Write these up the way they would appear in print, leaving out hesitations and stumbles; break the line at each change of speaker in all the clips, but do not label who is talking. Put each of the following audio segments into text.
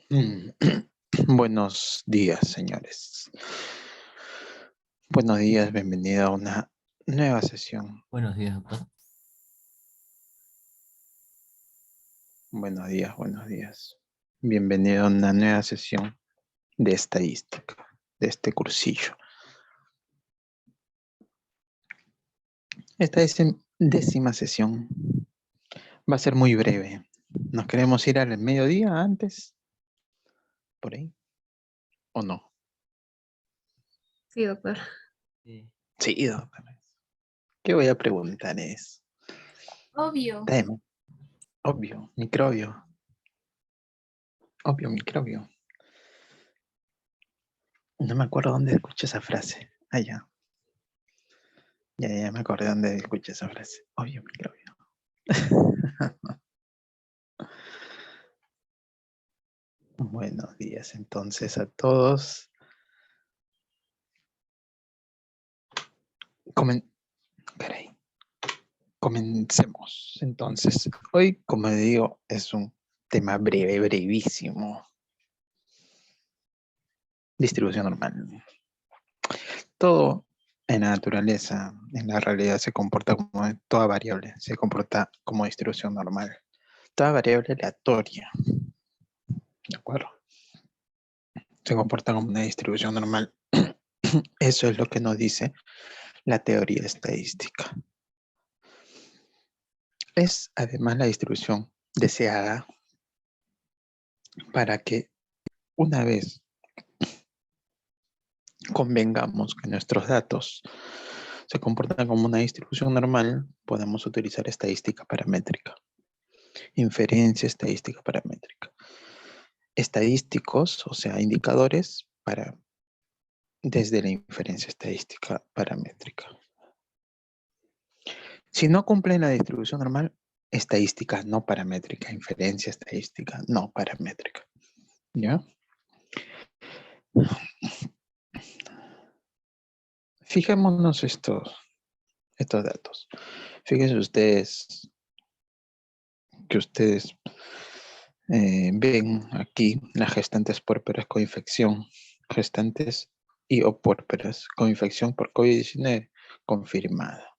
Mm, Buenos días, señores. Buenos días, bienvenido a una nueva sesión.
Buenos días, doctor.
Buenos días, buenos días. Bienvenido a una nueva sesión de estadística, de este cursillo. Esta es décima sesión. Va a ser muy breve. ¿Nos queremos ir al mediodía antes? ¿Por ahí? ¿O no?
Sí, doctor.
Sí.
Sí, doctor. ¿Qué voy a preguntar es?
Obvio.
Tema. Obvio, microbio. Obvio, microbio. No me acuerdo dónde escuché esa frase. Ah, ya. Ya me acordé dónde escuché esa frase. Obvio, microbio. Buenos días entonces a todos. Caray. Comencemos. Entonces, hoy, como digo, es un tema breve, brevísimo. Distribución normal. Todo en la naturaleza, en la realidad, se comporta como toda variable, se comporta como distribución normal. Toda variable aleatoria, ¿de acuerdo? Se comporta como una distribución normal. Eso es lo que nos dice la teoría estadística. Es además la distribución deseada para que una vez convengamos que nuestros datos se comportan como una distribución normal, podemos utilizar estadística paramétrica, inferencia estadística paramétrica. Estadísticos, o sea, indicadores desde la inferencia estadística paramétrica. Si no cumplen la distribución normal, estadística no paramétrica, inferencia estadística no paramétrica. ¿Ya? Fijémonos estos datos. Fíjense ustedes que ustedes ven aquí las gestantes puérperas con infección, gestantes y o puérperas con infección por COVID-19 confirmada.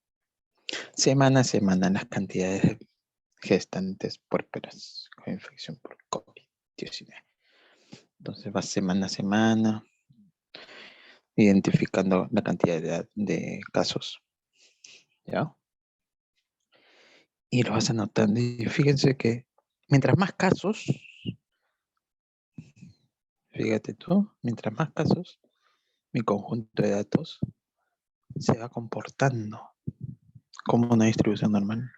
Semana a semana las cantidades de gestantes puérperas con infección por COVID-19. Entonces va semana a semana identificando la cantidad de casos. ¿Ya? Y lo vas anotando. Y fíjense que mientras más casos, fíjate tú, mientras más casos, mi conjunto de datos se va comportando como una distribución normal.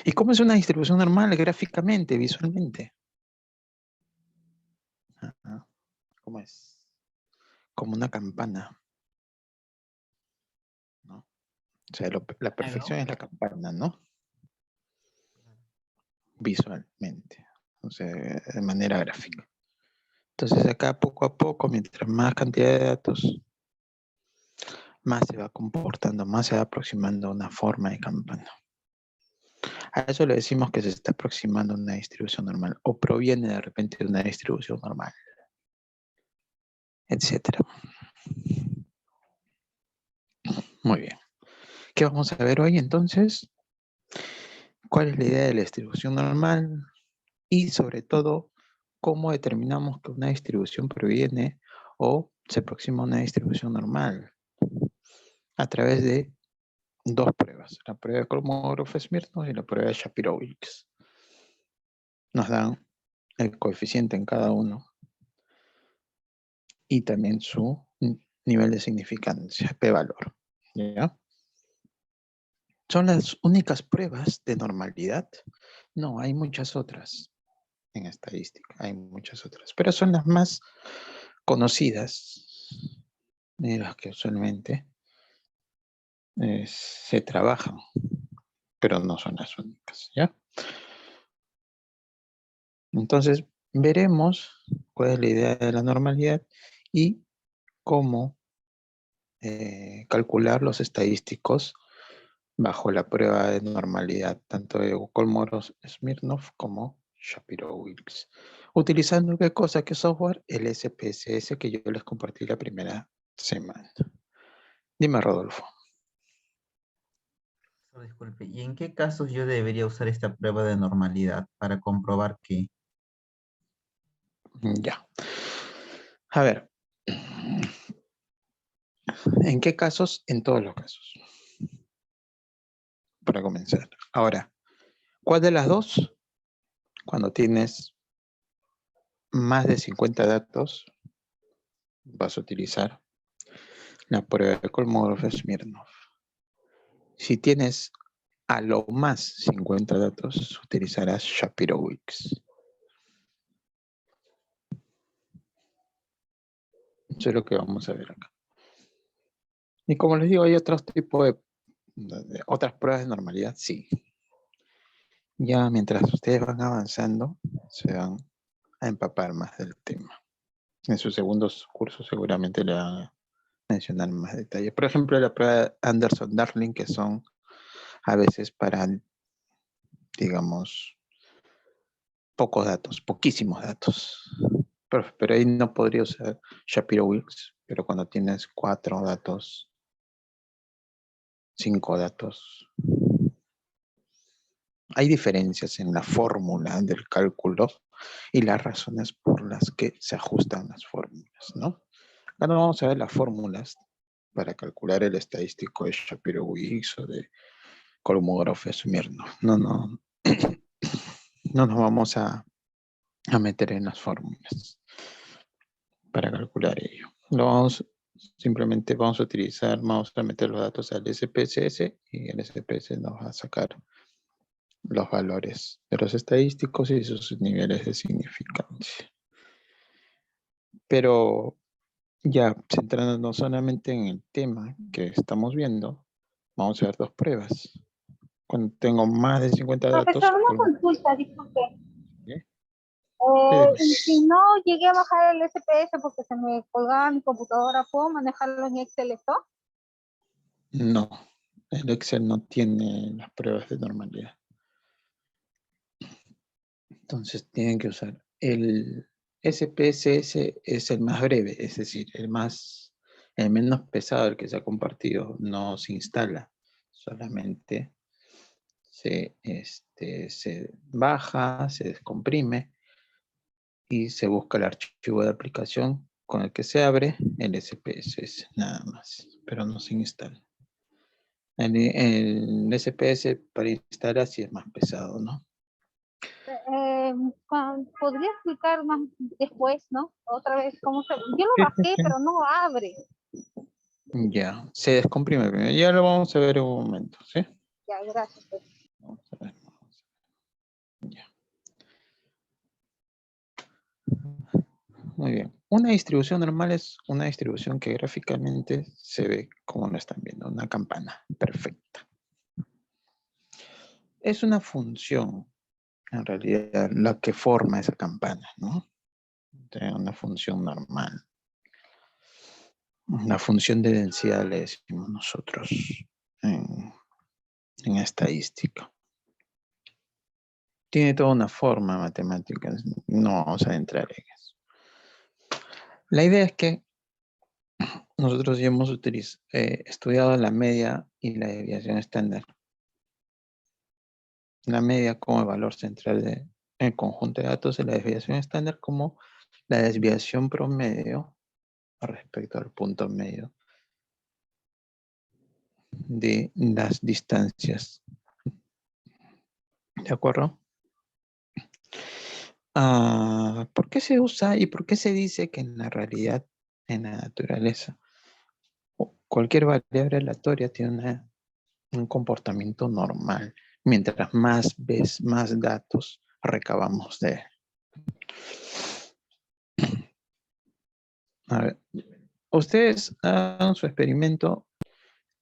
¿Y cómo es una distribución normal gráficamente, visualmente? ¿Cómo es? Como una campana, ¿no? O sea, la perfección es la campana, ¿no? Visualmente, o sea, de manera gráfica. Entonces acá poco a poco, mientras más cantidad de datos, más se va comportando, más se va aproximando a una forma de campana. A eso le decimos que se está aproximando a una distribución normal o proviene de repente de una distribución normal, etcétera. Muy bien. ¿Qué vamos a ver hoy entonces? ¿Cuál es la idea de la distribución normal? Y sobre todo, ¿cómo determinamos que una distribución proviene o se aproxima a una distribución normal? A través de dos pruebas, la prueba de Kolmogorov-Smirnov y la prueba de Shapiro-Wilks. Nos dan el coeficiente en cada uno y también su nivel de significancia, p-valor. ¿Ya? ¿Son las únicas pruebas de normalidad? No, hay muchas otras en estadística, hay muchas otras, pero son las más conocidas y las que usualmente se trabajan, pero no son las únicas, ¿ya? Entonces, veremos cuál es la idea de la normalidad y cómo calcular los estadísticos bajo la prueba de normalidad, tanto de Kolmogorov-Smirnov como Shapiro-Wilks. ¿Utilizando qué cosa, qué software? El SPSS que yo les compartí la primera semana. Dime, Rodolfo.
Disculpe, ¿y en qué casos yo debería usar esta prueba de normalidad para comprobar que...
Ya. A ver. ¿En qué casos? En todos los casos. Para comenzar. Ahora, ¿cuál de las dos? Cuando tienes más de 50 datos, vas a utilizar la prueba de Kolmogorov-Smirnov. Si tienes a lo más 50 datos, utilizarás Shapiro-Wilks. Eso es lo que vamos a ver acá. Y como les digo, hay otros tipos de otras pruebas de normalidad, sí. Ya mientras ustedes van avanzando, se van a empapar más del tema. En sus segundos cursos seguramente le van a mencionar más detalles. Por ejemplo, la prueba Anderson-Darling, que son a veces para, digamos, pocos datos, poquísimos datos. Pero ahí no podría usar Shapiro-Wilks, pero cuando tienes 4 datos, 5 datos, hay diferencias en la fórmula del cálculo y las razones por las que se ajustan las fórmulas, ¿no? Acá no vamos a ver las fórmulas para calcular el estadístico de Shapiro-Wilks o de Kolmogorov-Smirnov. No nos vamos a meter en las fórmulas para calcular ello. Simplemente vamos a meter los datos al SPSS y el SPSS nos va a sacar los valores de los estadísticos y sus niveles de significancia. Pero ya centrándonos solamente en el tema que estamos viendo, vamos a ver dos pruebas. Cuando tengo más de 50 datos...
Profesor, una consulta, disculpe.
¿Eh?
Y si no llegué a bajar el SPS porque se me colgaba mi computadora, ¿puedo manejarlo en Excel esto?
No, el Excel no tiene las pruebas de normalidad. Entonces tienen que usar el SPSS, es el más breve, es decir, el menos pesado, el que se ha compartido, no se instala, solamente se baja, se descomprime y se busca el archivo de aplicación con el que se abre el SPSS, nada más, pero no se instala. El SPS para instalar sí es más pesado, ¿no?
¿Podría explicar más después, no? Otra vez, ¿cómo se...? Yo lo bajé, pero no abre.
Ya, se descomprime primero. Ya lo vamos a ver en un momento, ¿sí?
Ya, gracias.
Vamos a ver. Ya. Muy bien. Una distribución normal es una distribución que gráficamente se ve como lo están viendo, una campana perfecta. Es una función, en realidad, la que forma esa campana, ¿no? Una función normal. Una función de densidad le decimos nosotros en estadística. Tiene toda una forma matemática, no vamos a entrar en eso. La idea es que nosotros ya hemos estudiado la media y la desviación estándar. La media como el valor central del conjunto de datos y la desviación estándar como la desviación promedio respecto al punto medio de las distancias. ¿De acuerdo? ¿Por qué se usa y por qué se dice que en la realidad, en la naturaleza, cualquier variable aleatoria tiene un comportamiento normal? Mientras más ves, más datos recabamos de él. A ver, ustedes hagan su experimento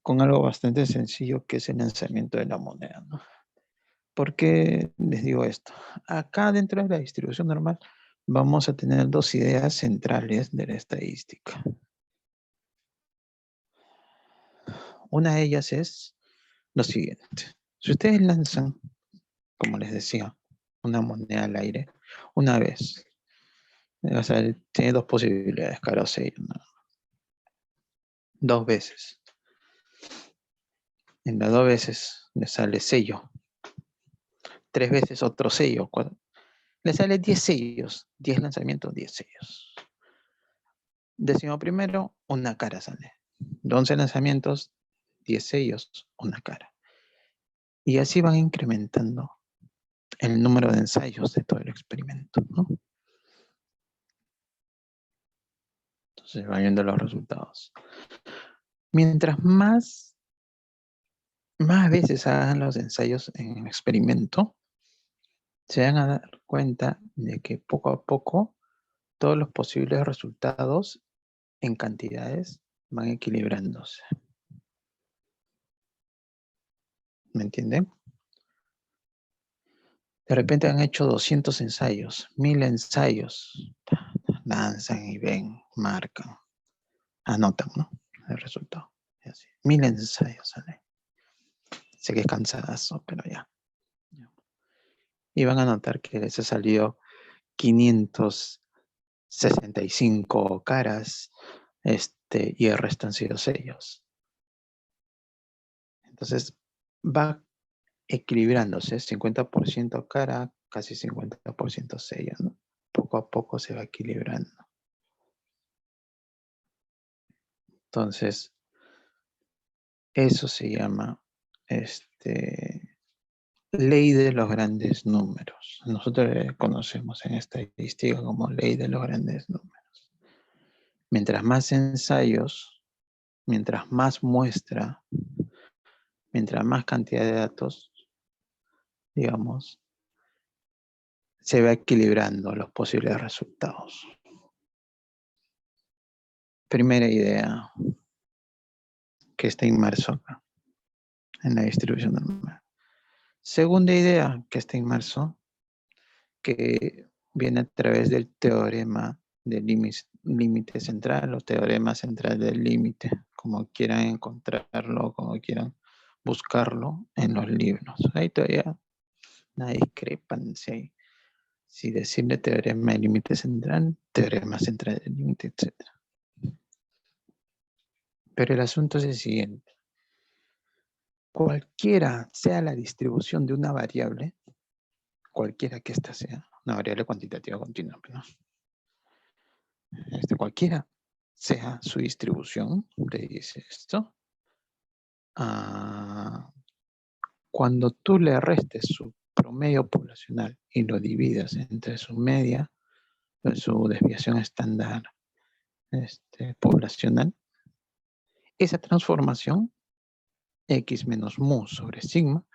con algo bastante sencillo que es el lanzamiento de la moneda, ¿no? ¿Por qué les digo esto? Acá dentro de la distribución normal vamos a tener dos ideas centrales de la estadística. Una de ellas es lo siguiente. Si ustedes lanzan, como les decía, una moneda al aire una vez. O sea, tiene dos posibilidades, cara o sello, ¿no? 2 veces. En las 2 veces le sale sello. 3 veces otro sello. Le sale 10 sellos. 10 lanzamientos, 10 sellos. 11º, una cara sale. 11 lanzamientos, 10 sellos, una cara. Y así van incrementando el número de ensayos de todo el experimento, ¿no? Entonces van viendo los resultados. Mientras más veces hagan los ensayos en el experimento, se van a dar cuenta de que poco a poco todos los posibles resultados en cantidades van equilibrándose. ¿Me entienden? De repente han hecho 200 ensayos, 1000 ensayos. Lanzan y ven, marcan, anotan, ¿no? El resultado. Y así. 1000 ensayos salen. Sé que es cansadazo, pero ya. Y van a notar que les ha salido 565 caras, y el resto han sido sellos. Entonces va equilibrándose, 50% cara, casi 50% sello, ¿no? Poco a poco se va equilibrando. Entonces, eso se llama ley de los grandes números. Nosotros le conocemos en estadística como ley de los grandes números. Mientras más ensayos, mientras más muestra, mientras más cantidad de datos, digamos, se va equilibrando los posibles resultados. Primera idea que está inmerso acá, en la distribución normal. Segunda idea que está inmerso, que viene a través del teorema del límite central o teorema central del límite, como quieran encontrarlo, como quieran buscarlo en los libros. Ahí todavía una discrepancia ahí. Si decirle teorema del límite central, teorema central del límite, etc. Pero el asunto es el siguiente. Cualquiera sea la distribución de una variable, cualquiera que ésta sea, una variable cuantitativa continua, ¿no? Cualquiera sea su distribución, le dice esto, cuando tú le restes su promedio poblacional y lo dividas entre su media, su desviación estándar poblacional, esa transformación, x menos mu sobre sigma,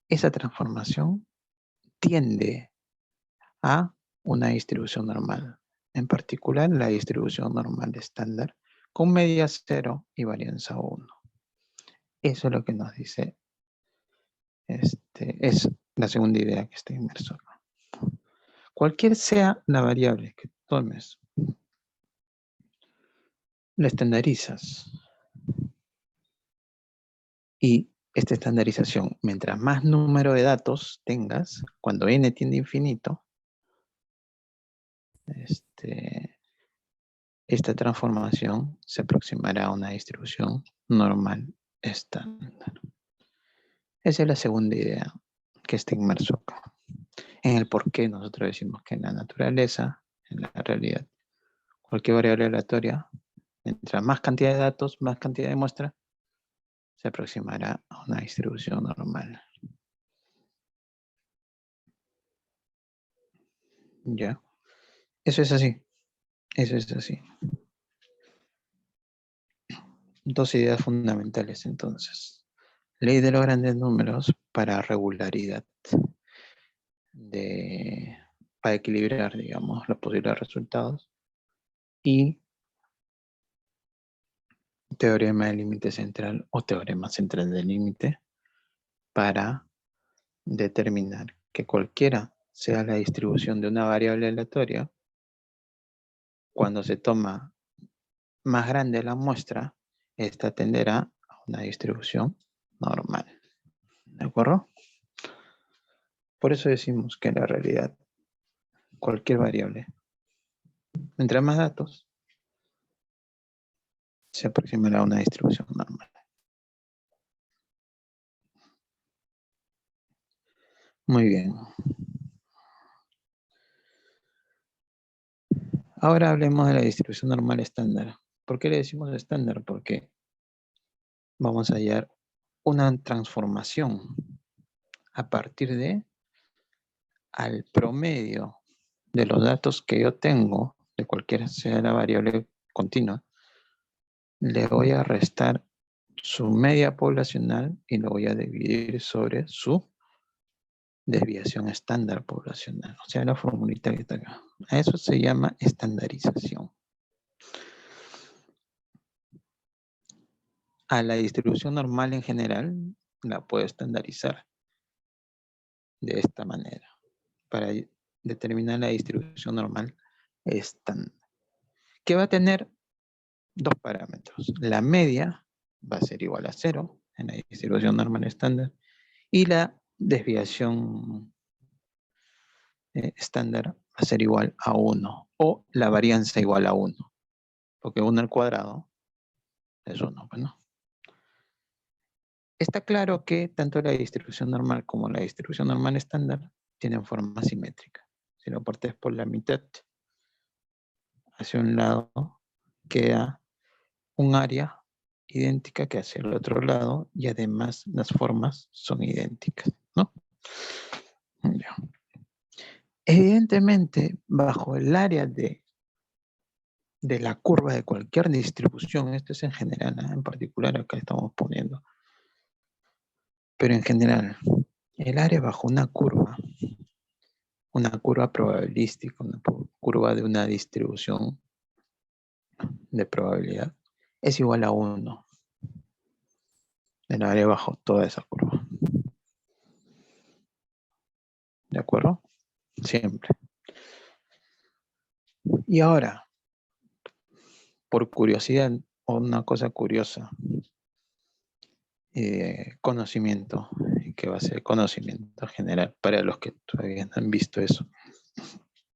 esa transformación tiende a una distribución normal, en particular la distribución normal estándar, con media 0 y varianza 1. Eso es lo que nos dice, es la segunda idea que está inmerso acá. Cualquier sea la variable que tomes, la estandarizas. Y esta estandarización, mientras más número de datos tengas, cuando n tiende a infinito, esta transformación se aproximará a una distribución normal estándar. Esa es la segunda idea que está inmerso acá. En el por qué nosotros decimos que en la naturaleza, en la realidad, cualquier variable aleatoria, mientras más cantidad de datos, más cantidad de muestra, se aproximará a una distribución normal. ¿Ya? Eso es así. Eso es así. Dos ideas fundamentales entonces. Ley de los grandes números para regularidad, para equilibrar, digamos, los posibles resultados, y teorema del límite central o teorema central del límite para determinar que cualquiera sea la distribución de una variable aleatoria, cuando se toma más grande la muestra, esta tenderá a una distribución normal. ¿De acuerdo? Por eso decimos que en la realidad cualquier variable, entre más datos, se aproximará a una distribución normal. Muy bien. Ahora hablemos de la distribución normal estándar. ¿Por qué le decimos estándar? Porque vamos a hallar una transformación a partir de al promedio de los datos que yo tengo, de cualquiera sea la variable continua, le voy a restar su media poblacional y lo voy a dividir sobre su desviación estándar poblacional. O sea, la formulita que está acá. A eso se llama estandarización. A la distribución normal en general la puedo estandarizar de esta manera para determinar la distribución normal estándar, que va a tener dos parámetros. La media va a ser igual a 0 en la distribución normal estándar y la desviación estándar va a ser igual a 1 o la varianza igual a 1, porque 1 al cuadrado es 1, ¿no? Está claro que tanto la distribución normal como la distribución normal estándar tienen forma simétrica. Si lo partes por la mitad, hacia un lado queda un área idéntica que hacia el otro lado y además las formas son idénticas, ¿no? Ya. Evidentemente, bajo el área de la curva de cualquier distribución, esto es en general, ¿eh? En particular acá estamos poniendo, pero en general, el área bajo una curva probabilística, una curva de una distribución de probabilidad, es igual a 1. El área bajo toda esa curva. ¿De acuerdo? Siempre. Y ahora, por curiosidad, o una cosa curiosa, conocimiento, que va a ser conocimiento general para los que todavía no han visto eso.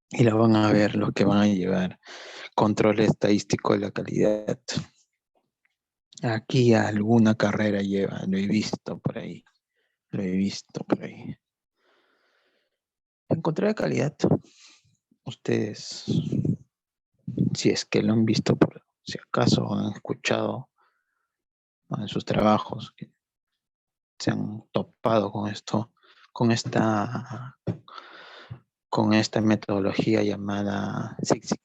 Y lo van a ver los que van a llevar control estadístico de la calidad. Aquí alguna carrera lleva, lo he visto por ahí. En control de calidad, ustedes, si es que lo han visto, por si acaso han escuchado en sus trabajos, que se han topado con esto, con esta metodología llamada Six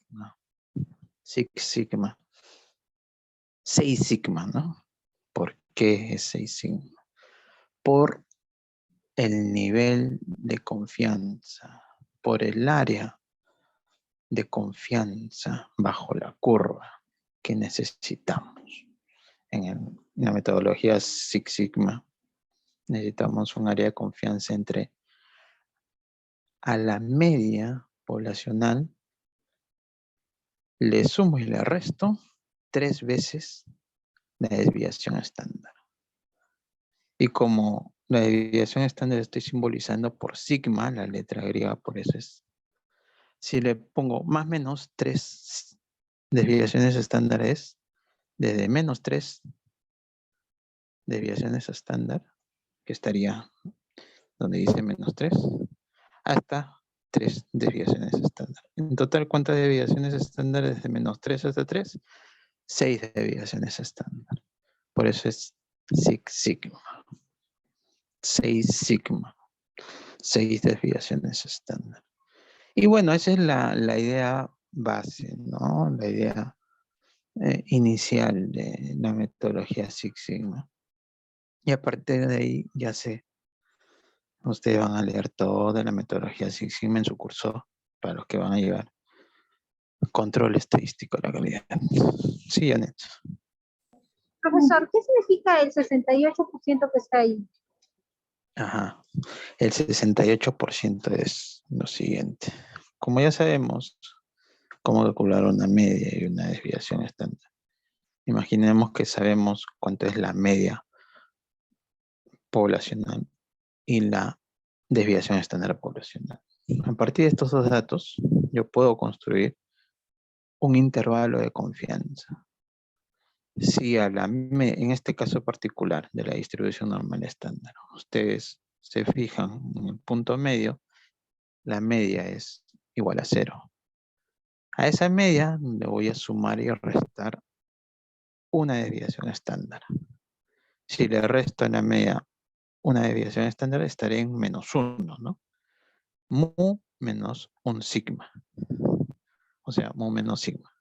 Sigma. Seis Sigma, ¿no? ¿Por qué es Seis Sigma? Por el nivel de confianza, por el área de confianza bajo la curva que necesitamos. En la metodología Six Sigma necesitamos un área de confianza entre a la media poblacional le sumo y le resto 3 veces la desviación estándar. Y como la desviación estándar estoy simbolizando por sigma, la letra griega, por eso es. Si le pongo más o menos 3 desviaciones estándares, desde menos 3 desviaciones estándar, que estaría donde dice menos 3, hasta 3 desviaciones estándar. En total, ¿cuántas desviaciones estándares desde menos 3 hasta 3? 6 desviaciones estándar. Por eso es Six Sigma. 6 sigma. 6 desviaciones estándar. Y bueno, esa es la idea base, ¿no? La idea inicial de la metodología Six Sigma. Y a partir de ahí, ya sé, ustedes van a leer toda la metodología Six Sigma en su curso para los que van a llevar control estadístico de la calidad. Sí, Janet.
Profesor, ¿qué significa el 68% que está ahí?
Ajá. El 68% es lo siguiente. Como ya sabemos cómo calcular una media y una desviación estándar, imaginemos que sabemos cuánto es la media poblacional y la desviación estándar poblacional. A partir de estos dos datos, yo puedo construir un intervalo de confianza. Si en este caso particular de la distribución normal estándar, ustedes se fijan en el punto medio, la media es igual a 0. A esa media le voy a sumar y restar una desviación estándar. Si le resto a la media una desviación estándar, estaré en -1, ¿no? Mu menos un sigma. O sea, mu menos sigma.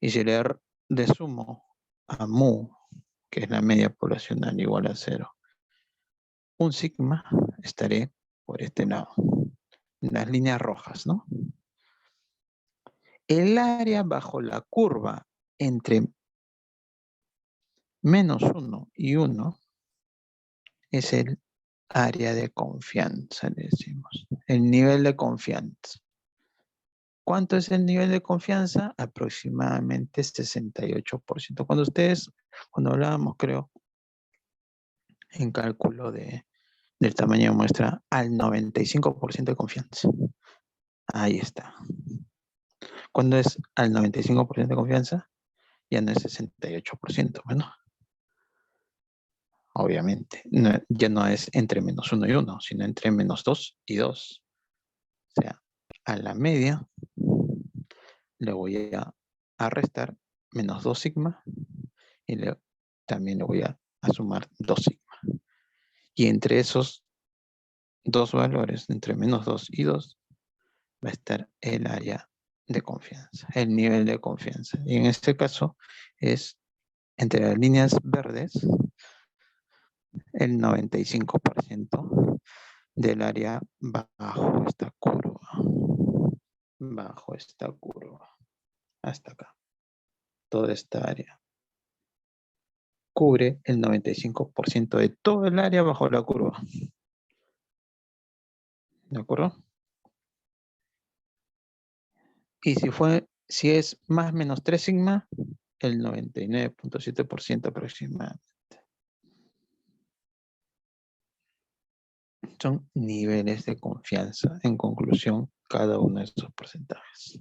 Y si le sumo a mu, que es la media poblacional igual a 0, un sigma, estaré por este lado. Las líneas rojas, ¿no? El área bajo la curva entre -1 y 1 es el área de confianza, le decimos. El nivel de confianza. ¿Cuánto es el nivel de confianza? Aproximadamente 68%. Cuando hablábamos, creo, en cálculo del tamaño de muestra, al 95% de confianza. Ahí está. Cuando es al 95% de confianza, ya no es 68%, bueno. Obviamente, ya no es entre -1 y 1, sino entre -2 y 2. O sea, a la media le voy a restar -2 sigma y también le voy a sumar 2 sigma. Y entre esos dos valores, entre -2 y 2, va a estar el área de confianza, el nivel de confianza. Y en este caso es entre las líneas verdes el 95% del área bajo esta curva. Bajo esta curva. Hasta acá. Toda esta área cubre el 95% de todo el área bajo la curva. ¿De acuerdo? Y si es más menos 3 sigma, el 99.7% aproximadamente. Son niveles de confianza. En conclusión, cada uno de estos porcentajes.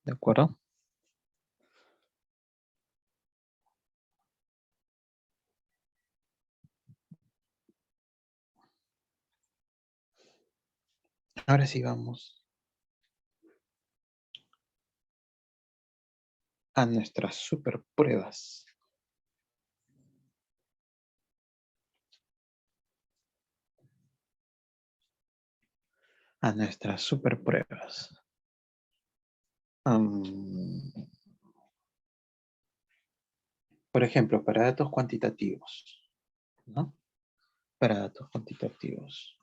¿De acuerdo? Ahora sí vamos a nuestras super pruebas. A nuestras super pruebas. Por ejemplo, para datos cuantitativos, ¿no? Para datos cuantitativos.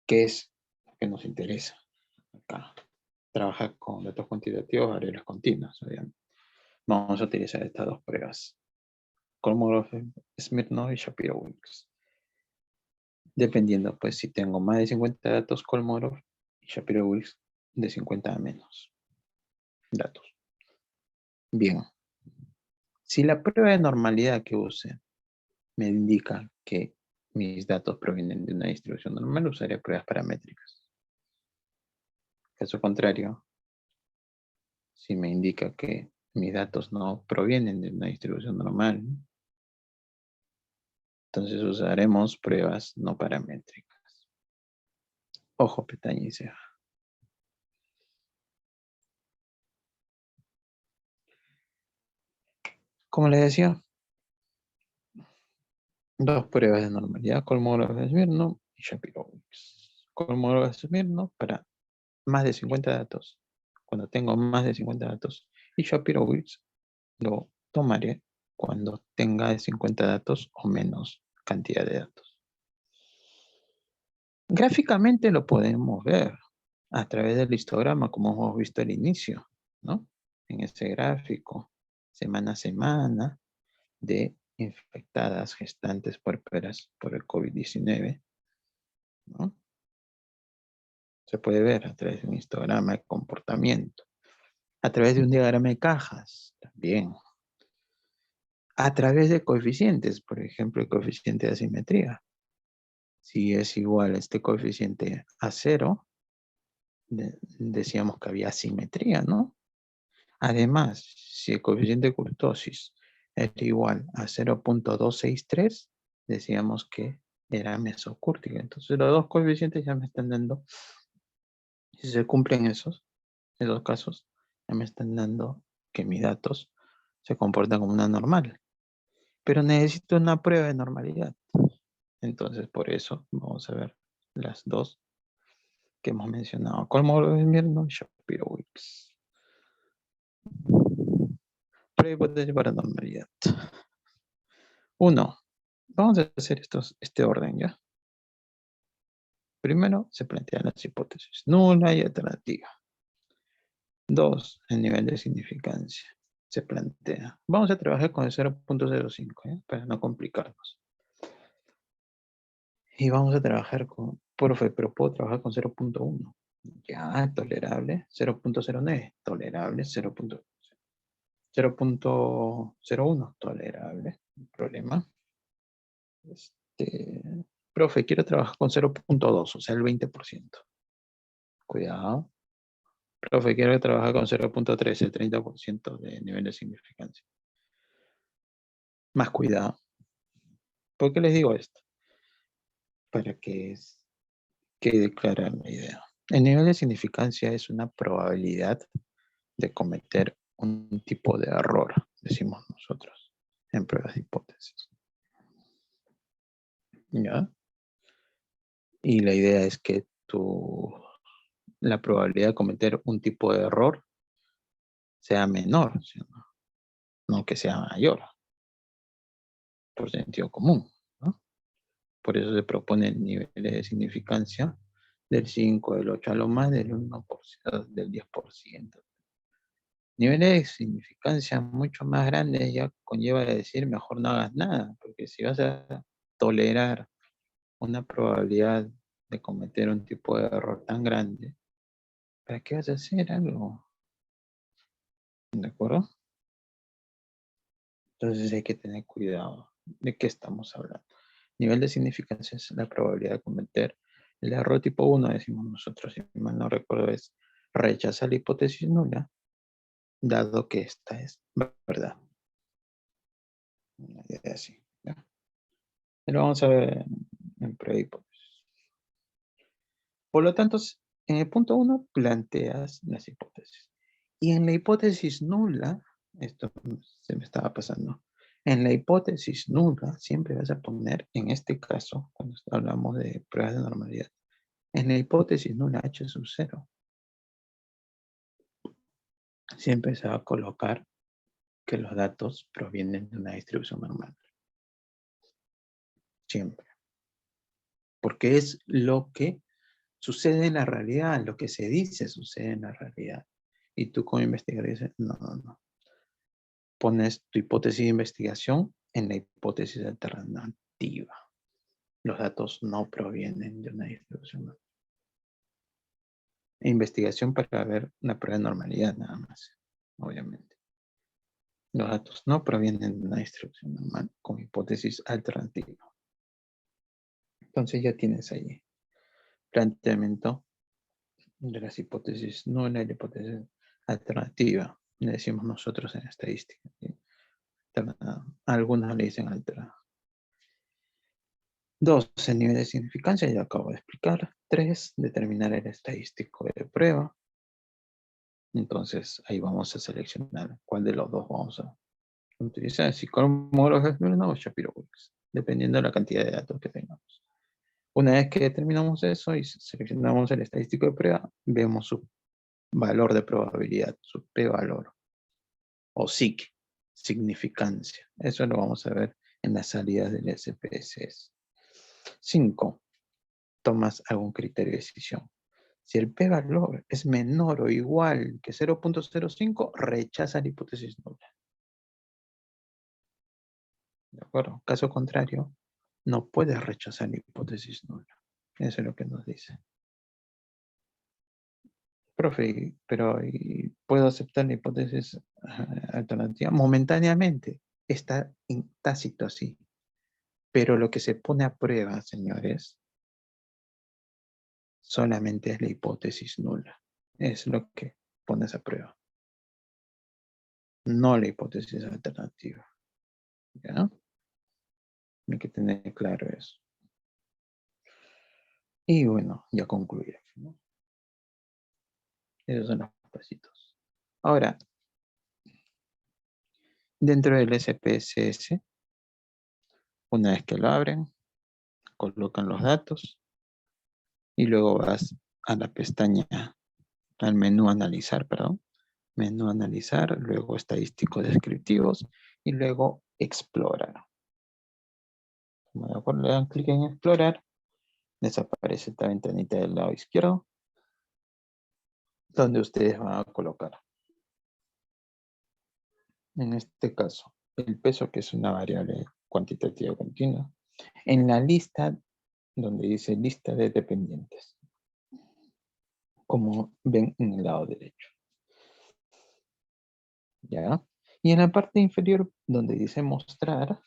¿Qué es lo que nos interesa acá? Trabajar con datos cuantitativos, variables continuas, obviamente. Vamos a utilizar estas dos pruebas. Kolmogorov-Smirnov y Shapiro-Wilks. Dependiendo, pues, si tengo más de 50 datos Kolmogorov y Shapiro-Wilks, de 50 a menos datos. Bien. Si la prueba de normalidad que use me indica que mis datos provienen de una distribución normal, usaré pruebas paramétricas. Caso contrario, si me indica que mis datos no provienen de una distribución normal, entonces usaremos pruebas no paramétricas. Ojo, pestaña y ceja. Como les decía, dos pruebas de normalidad, Kolmogorov-Smirnov y Shapiro-Wilks. Kolmogorov-Smirnov para más de 50 datos. Cuando tengo más de 50 datos. Y Shapiro-Wilks lo tomaré cuando tenga de 50 datos o menos cantidad de datos. Gráficamente lo podemos ver a través del histograma, como hemos visto al inicio, ¿no? En este gráfico, semana a semana, de infectadas gestantes puérperas por el COVID-19, ¿no? Se puede ver a través de un histograma de comportamiento. A través de un diagrama de cajas, también. A través de coeficientes, por ejemplo, el coeficiente de asimetría. Si es igual este coeficiente a 0, decíamos que había asimetría, ¿no? Además, si el coeficiente de kurtosis era igual a 0.263, decíamos que era mesocúrtica. Entonces los dos coeficientes ya me están dando, si se cumplen esos casos, ya me están dando que mis datos se comportan como una normal. Pero necesito una prueba de normalidad. Entonces por eso vamos a ver las dos que hemos mencionado. Kolmogorov de Smirnov, Shapiro-Wilks. Prueba hipotética para normalidad. 1. Vamos a hacer este orden, ¿ya? Primero se plantean las hipótesis nula y alternativa. 2. El nivel de significancia. Se plantea. Vamos a trabajar con el 0.05, ¿ya? Para no complicarnos. Y vamos a trabajar con, profe, pero puedo trabajar con 0.1. Ya, tolerable. 0.09, tolerable. 0.01, tolerable. Problema. Profe, quiero trabajar con 0.2, o sea, el 20%. Cuidado. Profe, quiero trabajar con 0.3, el 30% de nivel de significancia. Más cuidado. ¿Por qué les digo esto? Para que quede clara la idea. El nivel de significancia es una probabilidad de cometer un tipo de error, decimos nosotros, en pruebas de hipótesis. ¿Ya? Y la idea es que la probabilidad de cometer un tipo de error sea menor, ¿sí? No que sea mayor, por sentido común, ¿no? Por eso se propone el nivel de significancia del 5, del 8 a lo más del 1%, del 10%. Niveles de significancia mucho más grandes ya conlleva decir mejor no hagas nada, porque si vas a tolerar una probabilidad de cometer un tipo de error tan grande, ¿para qué vas a hacer algo? ¿De acuerdo? Entonces hay que tener cuidado de qué estamos hablando. Nivel de significancia es la probabilidad de cometer el error tipo 1, decimos nosotros, si mal no recuerdo, es rechazar la hipótesis nula, dado que esta es verdad. Una idea así, ¿ya? Pero vamos a ver en prueba de hipótesis. Por lo tanto, en el punto 1 planteas las hipótesis. Y en la hipótesis nula, esto se me estaba pasando, en la hipótesis nula siempre vas a poner, en este caso, cuando hablamos de pruebas de normalidad, en la hipótesis nula h sub 0, siempre se va a colocar que los datos provienen de una distribución normal. Siempre. Porque es lo que sucede en la realidad, lo que se dice sucede en la realidad. Y tú como investigador dices, no. Pones tu hipótesis de investigación en la hipótesis alternativa. Los datos no provienen de una distribución normal. Investigación para ver una prueba de normalidad nada más, obviamente. Los datos no provienen de una distribución normal con hipótesis alternativa. Entonces ya tienes ahí planteamiento de las hipótesis nula y la hipótesis alternativa. Le decimos nosotros en estadística. ¿Sí? Algunos le dicen alternativa. 2, el nivel de significancia, ya acabo de explicar. 3, determinar el estadístico de prueba. Entonces ahí vamos a seleccionar cuál de los dos vamos a utilizar. Si Kolmogorov de Smirnov o Shapiro-Wilks, dependiendo de la cantidad de datos que tengamos. Una vez que determinamos eso y seleccionamos el estadístico de prueba, vemos su valor de probabilidad, su p-valor, o SIG, significancia. Eso lo vamos a ver en las salidas del SPSS. 5. Tomas algún criterio de decisión. Si el p-valor es menor o igual que 0.05, rechaza la hipótesis nula. ¿De acuerdo? Caso contrario, no puedes rechazar la hipótesis nula. Eso es lo que nos dice. Profe, pero ¿puedo aceptar la hipótesis alternativa? Momentáneamente está en tácito así. Pero lo que se pone a prueba, señores, solamente es la hipótesis nula. Es lo que pones a prueba. No la hipótesis alternativa. ¿Ya? Hay que tener claro eso. Y bueno, ya concluí, ¿no? Esos son los pasitos. Ahora, dentro del SPSS, una vez que lo abren, colocan los datos y luego vas a la pestaña, al menú analizar, perdón. Menú analizar, luego estadísticos descriptivos y luego explorar. Bueno, le dan clic en explorar, desaparece esta ventanita del lado izquierdo, donde ustedes van a colocar, en este caso, el peso, que es una variable cuantitativa continua, en la lista donde dice lista de dependientes, como ven en el lado derecho. ¿Ya? Y en la parte inferior, donde dice mostrar,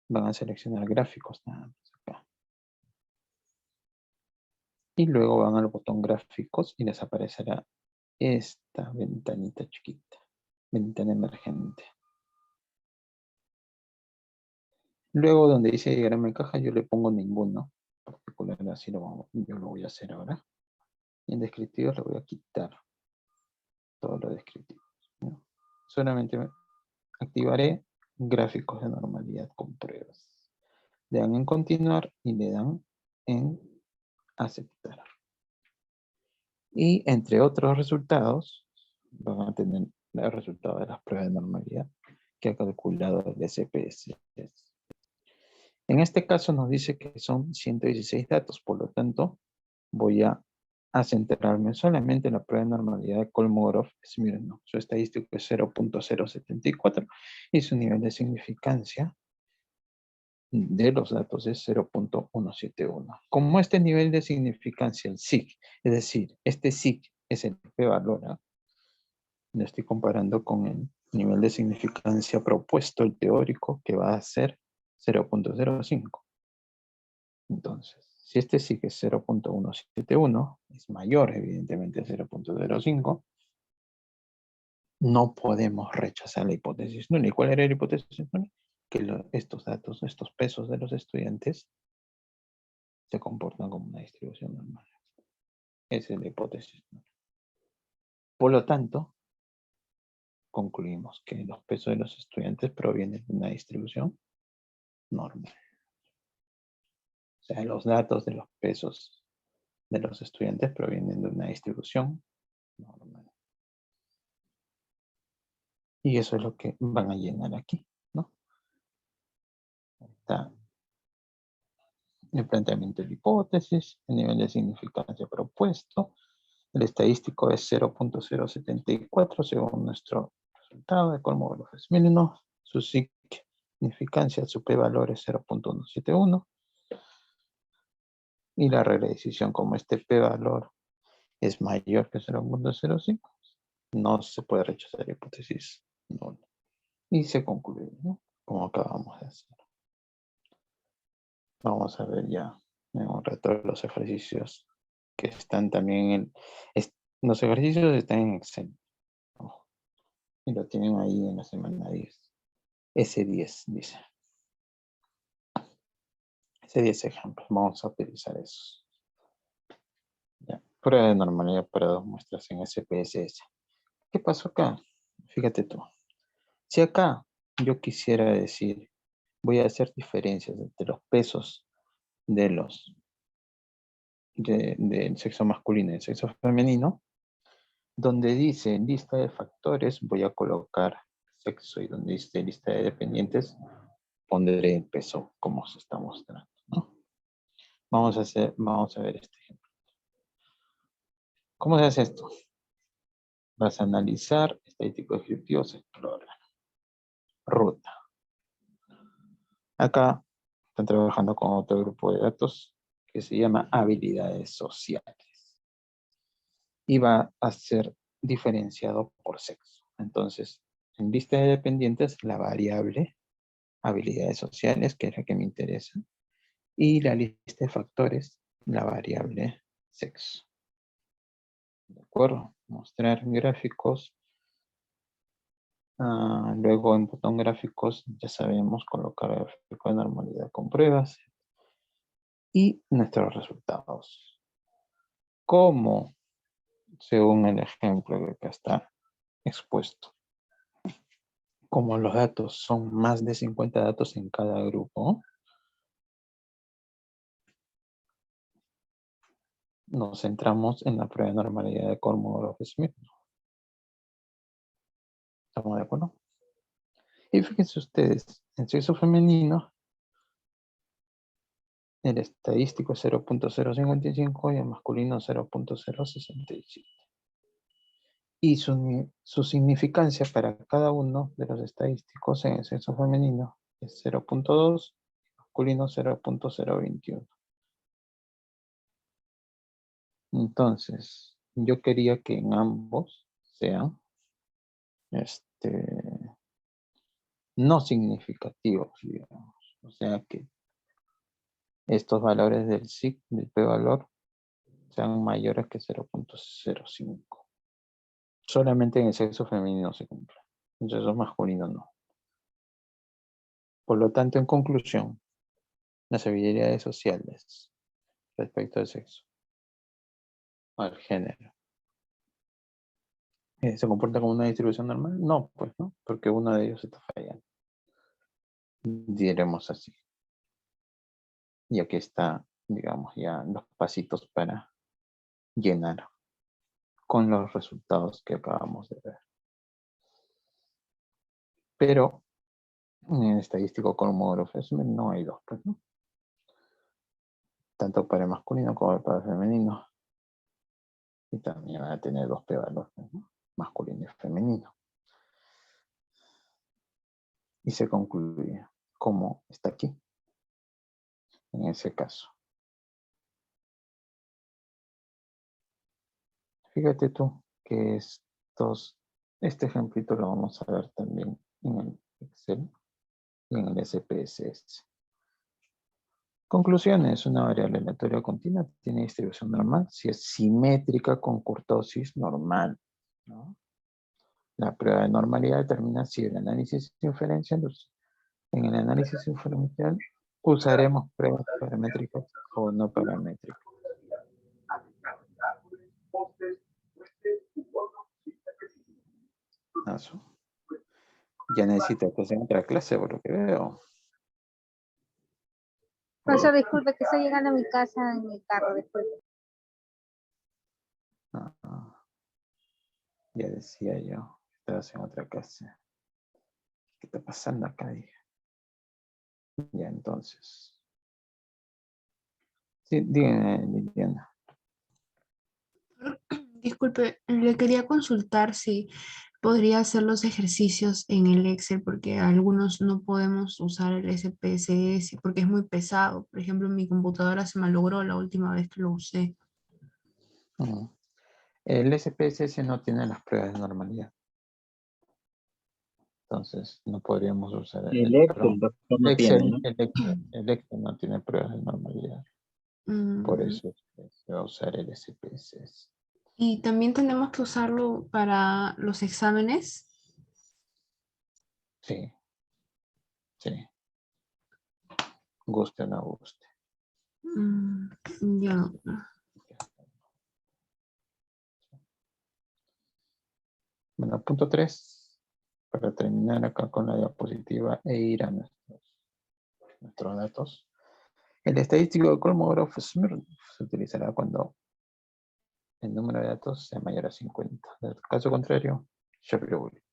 van a seleccionar gráficos nada más acá. Y luego van al botón gráficos y les aparecerá esta ventanita chiquita, ventana emergente. Luego donde dice diagrama de caja yo le pongo ninguno, particular, así yo lo voy a hacer ahora. Y en descriptivos le voy a quitar todo lo descriptivo, ¿no? Solamente activaré gráficos de normalidad con pruebas. Le dan en continuar y le dan en aceptar. Y entre otros resultados, van a tener el resultado de las pruebas de normalidad que ha calculado el SPSS. En este caso nos dice que son 116 datos, por lo tanto, voy a centrarme solamente en la prueba de normalidad de Kolmogorov-Smirnov. Su estadístico es 0.074 y su nivel de significancia de los datos es 0.171. Como este nivel de significancia, el SIG, es decir, este SIG es el p-valor, lo estoy comparando con el nivel de significancia propuesto, el teórico, que va a ser 0.05. Entonces, si este SIG es 0.171, es mayor evidentemente a 0.05, no podemos rechazar la hipótesis nula. ¿Y cuál era la hipótesis nula? Que estos datos, estos pesos de los estudiantes se comportan como una distribución normal. Esa es la hipótesis nula. Por lo tanto, concluimos que los pesos de los estudiantes provienen de una distribución normal. O sea, los datos de los pesos de los estudiantes provienen de una distribución normal. Y eso es lo que van a llenar aquí, ¿no? Está el planteamiento de la hipótesis, el nivel de significancia propuesto, el estadístico es 0.074 según nuestro resultado de Kolmogorov-Smirnov, su significancia, su p-valor es 0.171, y la regla de decisión, como este p-valor es mayor que 0.05, no se puede rechazar la hipótesis nula. Y se concluye, ¿no? Como acabamos de hacer. Vamos a ver ya en un rato los ejercicios que están también los ejercicios están en Excel. Ojo, y lo tienen ahí en la semana 10. S10 dice. S10 ejemplos. Vamos a utilizar esos. Ya. Prueba de normalidad para 2 muestras en SPSS. ¿Qué pasó acá? Fíjate tú. Si acá yo quisiera decir, voy a hacer diferencias entre los pesos de del sexo masculino y del sexo femenino, donde dice lista de factores, voy a colocar sexo, y donde dice lista de dependientes, pondré el peso como se está mostrando, ¿no? Vamos a ver este ejemplo. ¿Cómo se hace esto? Vas a analizar, estadísticos descriptivos, explorar. Ruta. Acá están trabajando con otro grupo de datos que se llama habilidades sociales. y va a ser diferenciado por sexo. Entonces, en lista de dependientes, la variable habilidades sociales, que es la que me interesa, y la lista de factores, la variable sexo. ¿De acuerdo? Mostrar gráficos. Luego en botón gráficos ya sabemos colocar el gráfico de normalidad con pruebas y nuestros resultados. Como según el ejemplo que acá está expuesto. Como los datos son más de 50 datos en cada grupo, nos centramos en la prueba de normalidad de Kolmogorov-Smith. ¿Estamos de acuerdo? Y fíjense ustedes, en sexo femenino, el estadístico es 0.055 y el masculino 0.067. Y su significancia para cada uno de los estadísticos en el sexo femenino es 0.2, masculino 0.021. Entonces, yo quería que en ambos sean no significativos, digamos. O sea que estos valores del SIG, del p-valor, sean mayores que 0.05. Solamente en el sexo femenino se cumple. En el sexo masculino no. Por lo tanto, en conclusión, las habilidades sociales respecto al sexo, al género, ¿se comporta como una distribución normal? No, pues no, porque uno de ellos está fallando. Diremos así. Y aquí está, digamos, ya los pasitos para llenar con los resultados que acabamos de ver. Pero en el estadístico Kolmogorov-Smith no hay dos, pues, ¿no? Tanto para el masculino como para el femenino. Y también van a tener dos p-valores, ¿no? Masculino y femenino. Y se concluye como está aquí, en ese caso. Fíjate tú que este ejemplito lo vamos a ver también en el Excel y en el SPSS. Conclusiones: una variable aleatoria continua tiene distribución normal si es simétrica con kurtosis normal, ¿no? La prueba de normalidad determina si el análisis inferencial, en el análisis inferencial usaremos pruebas paramétricas o no paramétricas. Eso. Ya necesito que se entre a clase por lo que veo.
Profesor, disculpe que estoy llegando a mi casa en el carro después.
Ya decía yo, estabas en otra clase. ¿Qué está pasando acá? Dije. Ya entonces. Sí, díganme, Liliana.
Disculpe, le quería consultar si podría hacer los ejercicios en el Excel porque algunos no podemos usar el SPSS porque es muy pesado. Por ejemplo, mi computadora se malogró la última vez que lo usé.
El SPSS no tiene las pruebas de normalidad. Entonces no podríamos usar
El Excel, doctor, no tiene, ¿no?
el Excel no tiene pruebas de normalidad. Por
Mm,
eso se va a usar el SPSS.
Y también tenemos que usarlo para los exámenes.
Sí, sí. Guste o no guste.
Ya.
Bueno, punto 3. Para terminar acá con la diapositiva e ir a nuestros datos. El estadístico de Kolmogorov-Smith se utilizará cuando el número de datos sea mayor a 50. En el caso contrario, Shapiro-Wilk.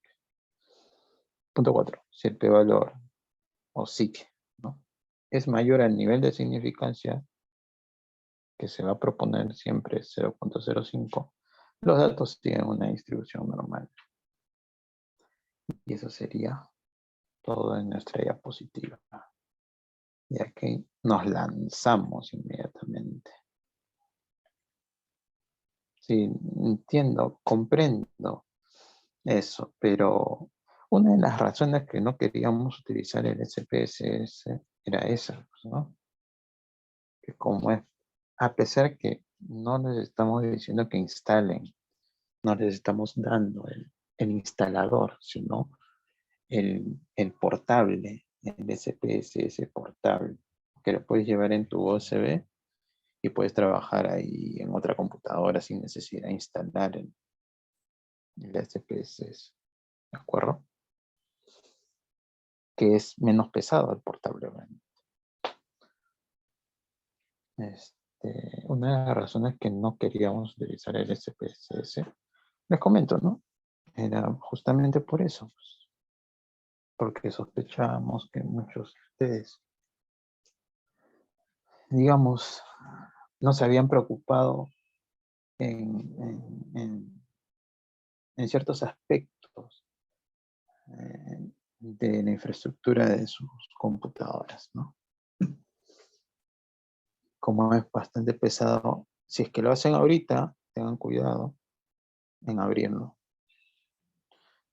Punto 4. Si el p-valor o SIC, ¿no?, es mayor al nivel de significancia que se va a proponer siempre 0.05, los datos tienen una distribución normal. Y eso sería todo en nuestra diapositiva. Y aquí nos lanzamos inmediatamente. Sí, entiendo, comprendo eso, pero una de las razones que no queríamos utilizar el SPSS era esa, pues, ¿no? Que como es, a pesar que no les estamos diciendo que instalen, no les estamos dando el instalador, sino el portable, el SPSS portable, que lo puedes llevar en tu USB y puedes trabajar ahí en otra computadora sin necesidad de instalar el SPSS, ¿de acuerdo? Que es menos pesado el portable, obviamente. Una de las razones que no queríamos utilizar el SPSS, les comento, ¿no? Era justamente por eso, pues, porque sospechábamos que muchos de ustedes, digamos, no se habían preocupado en, en- en- en ciertos aspectos de la infraestructura de sus computadoras, ¿no? Como es bastante pesado, si es que lo hacen ahorita, tengan cuidado en abrirlo.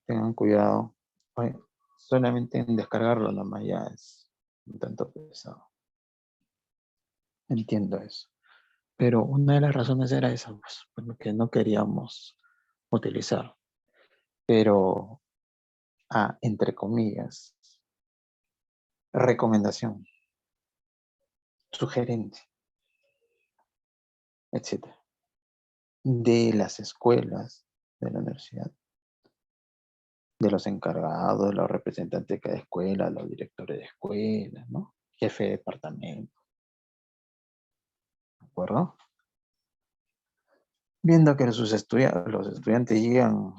Tengan cuidado. Oye, solamente en descargarlo nomás ya es un tanto pesado. Entiendo eso. Pero una de las razones era esa, pues, porque no queríamos utilizar. Pero, entre comillas, recomendación, sugerencia, etcétera, de las escuelas, de la universidad, de los encargados, de los representantes de cada escuela, los directores de escuela, ¿no? Jefe de departamento, ¿de acuerdo? Viendo que los estudiantes llegan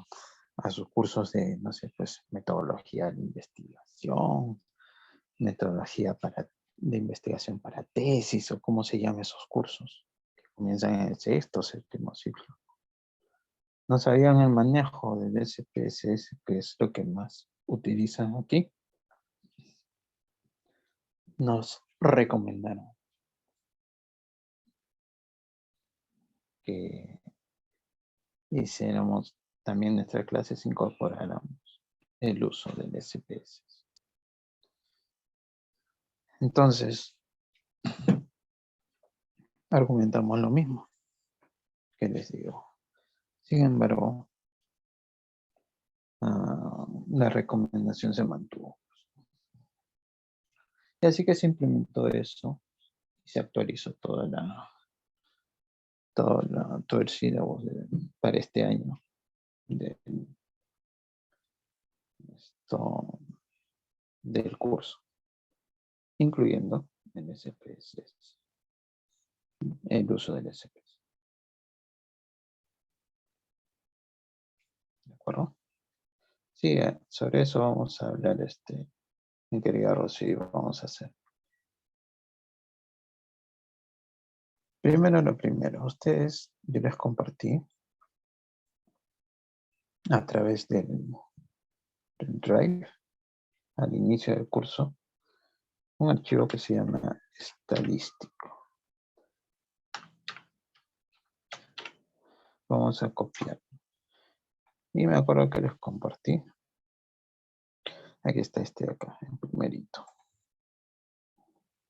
a sus cursos de, no sé, pues, metodología de investigación, metodología de investigación para tesis, o cómo se llaman esos cursos, que comienzan en el sexto, séptimo ciclo. No sabían el manejo del SPSS, que es lo que más utilizan aquí. Nos recomendaron que hiciéramos también nuestras clases, incorporáramos el uso del SPS. Entonces, argumentamos lo mismo que les digo. Sin embargo, la recomendación se mantuvo. Y así que se implementó eso y se actualizó todo el sílabo para este año de, del curso, incluyendo el SPS, el uso del SPS. ¿De acuerdo? Sí, sobre eso vamos a hablar, mi querida Rosy, vamos a hacer. Primero lo primero, ustedes, yo les compartí a través del Drive, al inicio del curso, un archivo que se llama estadístico. Vamos a copiar. Y me acuerdo que les compartí. Aquí está este de acá, el primerito.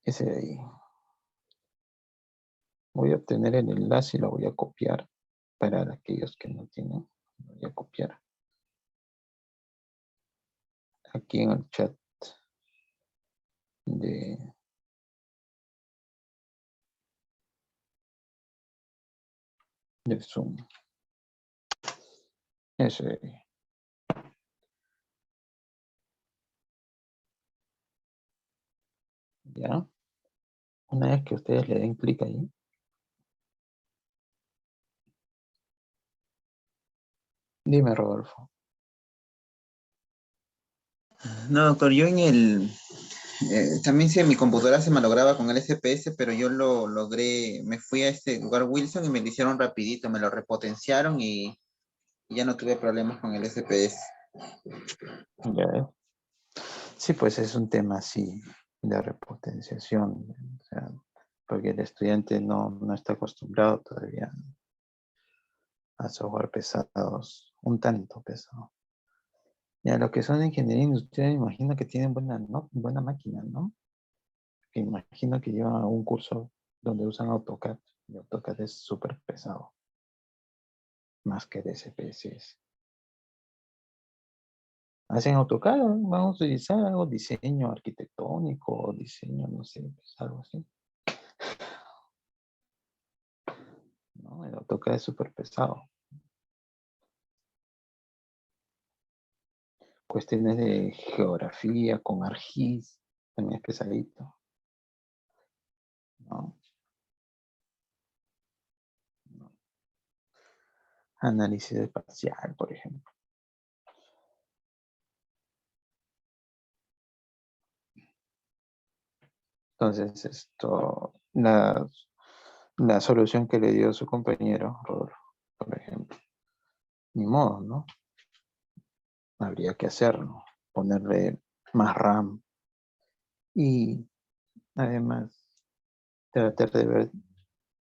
Ese de ahí. Voy a obtener el enlace y lo voy a copiar para aquellos que no tienen. Lo voy a copiar aquí en el chat de Zoom. Ese de ahí. ¿Ya? Una vez que ustedes le den clic ahí, dime, Rodolfo.
No, doctor, yo también si en mi computadora se malograba con el SPS, pero yo lo logré, me fui a este lugar Wilson y me lo hicieron rapidito, me lo repotenciaron y ya no tuve problemas con el SPS.
Ya. Sí, pues es un tema así de repotenciación, o sea, porque el estudiante no está acostumbrado todavía a software pesados, un tanto pesados. Ya lo que son ingeniería industrial, imagino que tienen buena máquina, ¿no? Que imagino que llevan un curso donde usan AutoCAD. Y AutoCAD es súper pesado. Más que de SPSS. Hacen AutoCAD, van a utilizar algo diseño arquitectónico, diseño, no sé, pues algo así. ¿No? El AutoCAD es súper pesado. Cuestiones de geografía con ArcGIS, también es pesadito. ¿No? Análisis espacial, por ejemplo. Entonces, la solución que le dio su compañero, Rodolfo, por ejemplo, ni modo, ¿no? Habría que hacerlo, ponerle más RAM y además tratar de ver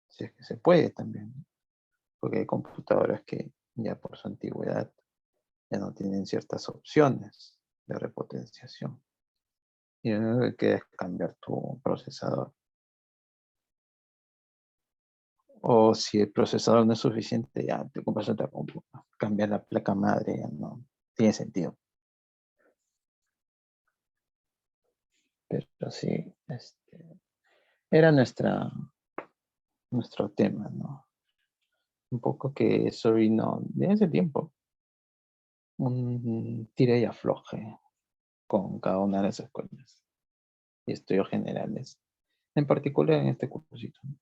si es que se puede también, porque hay computadoras que ya por su antigüedad ya no tienen ciertas opciones de repotenciación. Y lo único que queda es cambiar tu procesador. O si el procesador no es suficiente, ya te compras otra compu. Cambiar la placa madre ya no tiene sentido. Pero sí, era nuestro tema, ¿no? Un poco que eso vino de ese tiempo. Un tire y afloje con cada una de las escuelas y estudios generales. En particular en este cursito, ¿no?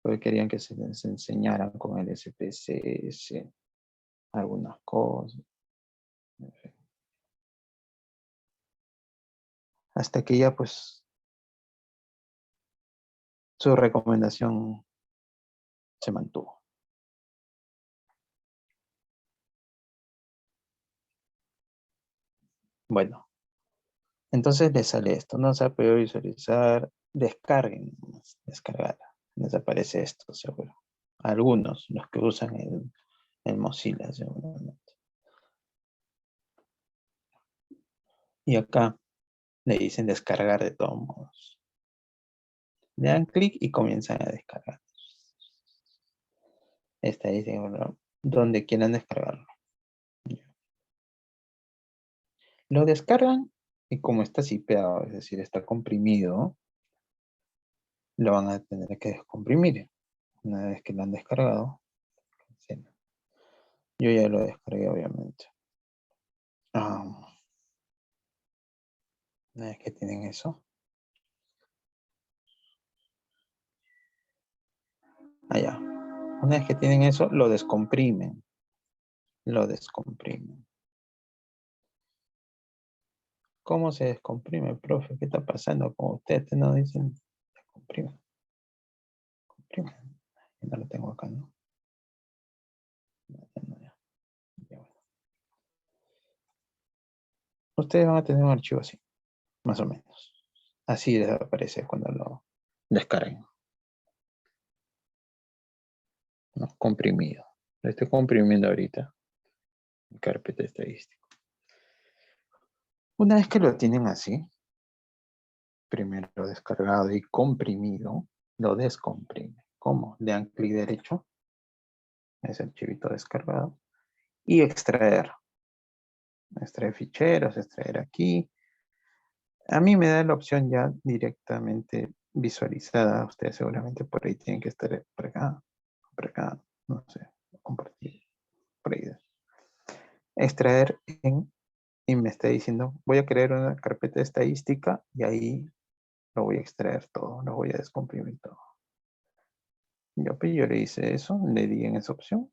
Porque querían que se les enseñaran con el SPSS algunas cosas. En fin. Hasta que ya pues su recomendación se mantuvo. Bueno, entonces les sale esto, no se ha podido visualizar, descarguen, descargar, les aparece esto seguro. Algunos, los que usan el Mozilla seguramente. Y acá le dicen descargar de todos modos. Le dan clic y comienzan a descargar. Está ahí, donde quieran descargarlo. Lo descargan y como está zipeado, es decir, está comprimido, lo van a tener que descomprimir. Una vez que lo han descargado, yo ya lo descargué obviamente. Una vez que tienen eso. Allá. Una vez que tienen eso, lo descomprimen. Lo descomprimen. ¿Cómo se descomprime, profe? ¿Qué está pasando con ustedes? No dicen descomprimen. Comprimen. No lo tengo acá, ¿no? Ya, bueno. Ustedes van a tener un archivo así, más o menos. Así les aparece cuando lo descarguen. ¿No? Comprimido. Lo estoy comprimiendo ahorita. En carpeta estadística. Una vez que lo tienen así, primero descargado y comprimido, lo descomprime. ¿Cómo? Le dan clic derecho, ese archivito descargado, y extraer. Extraer ficheros, extraer aquí. A mí me da la opción ya directamente visualizada. Ustedes seguramente por ahí tienen que estar por acá, no sé, compartir, por ahí. Extraer y me está diciendo, voy a crear una carpeta estadística y ahí lo voy a extraer todo, lo voy a descomprimir todo. Yo le hice eso, le di en esa opción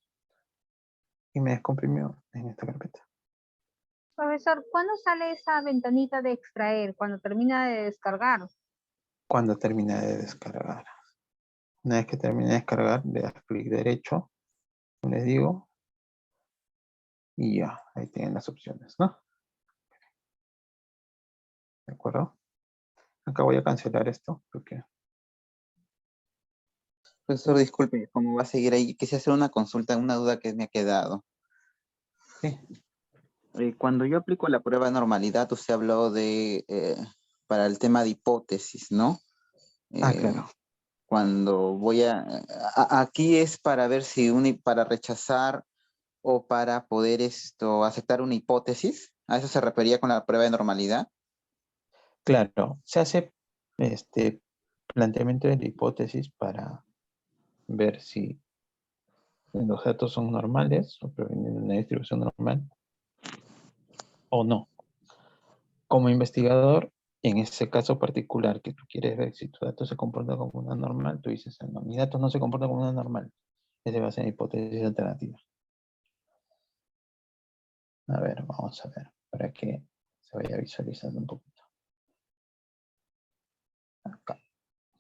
y me descomprimió en esta carpeta.
Profesor, ¿cuándo sale esa ventanita de extraer? Cuando termina de descargar.
Cuando termine de descargar. Una vez que termine de descargar, le das clic derecho, les digo, y ya, ahí tienen las opciones, ¿no? ¿De acuerdo? Acá voy a cancelar esto, porque
Profesor, disculpe, ¿cómo va a seguir ahí? Quise hacer una consulta, una duda que me ha quedado.
Sí.
Cuando yo aplico la prueba de normalidad, usted habló de, para el tema de hipótesis, ¿no?
Claro.
Cuando voy aquí es para ver si para rechazar o para poder aceptar una hipótesis. ¿A eso se refería con la prueba de normalidad?
Claro, se hace planteamiento de la hipótesis para ver si los datos son normales o provienen de una distribución normal o no. Como investigador, en ese caso particular que tú quieres ver si tu dato se comporta como una normal, tú dices, no, mi dato no se comporta como una normal. Ese va a ser hipótesis alternativa. A ver, vamos a ver, para que se vaya visualizando un poquito. Acá,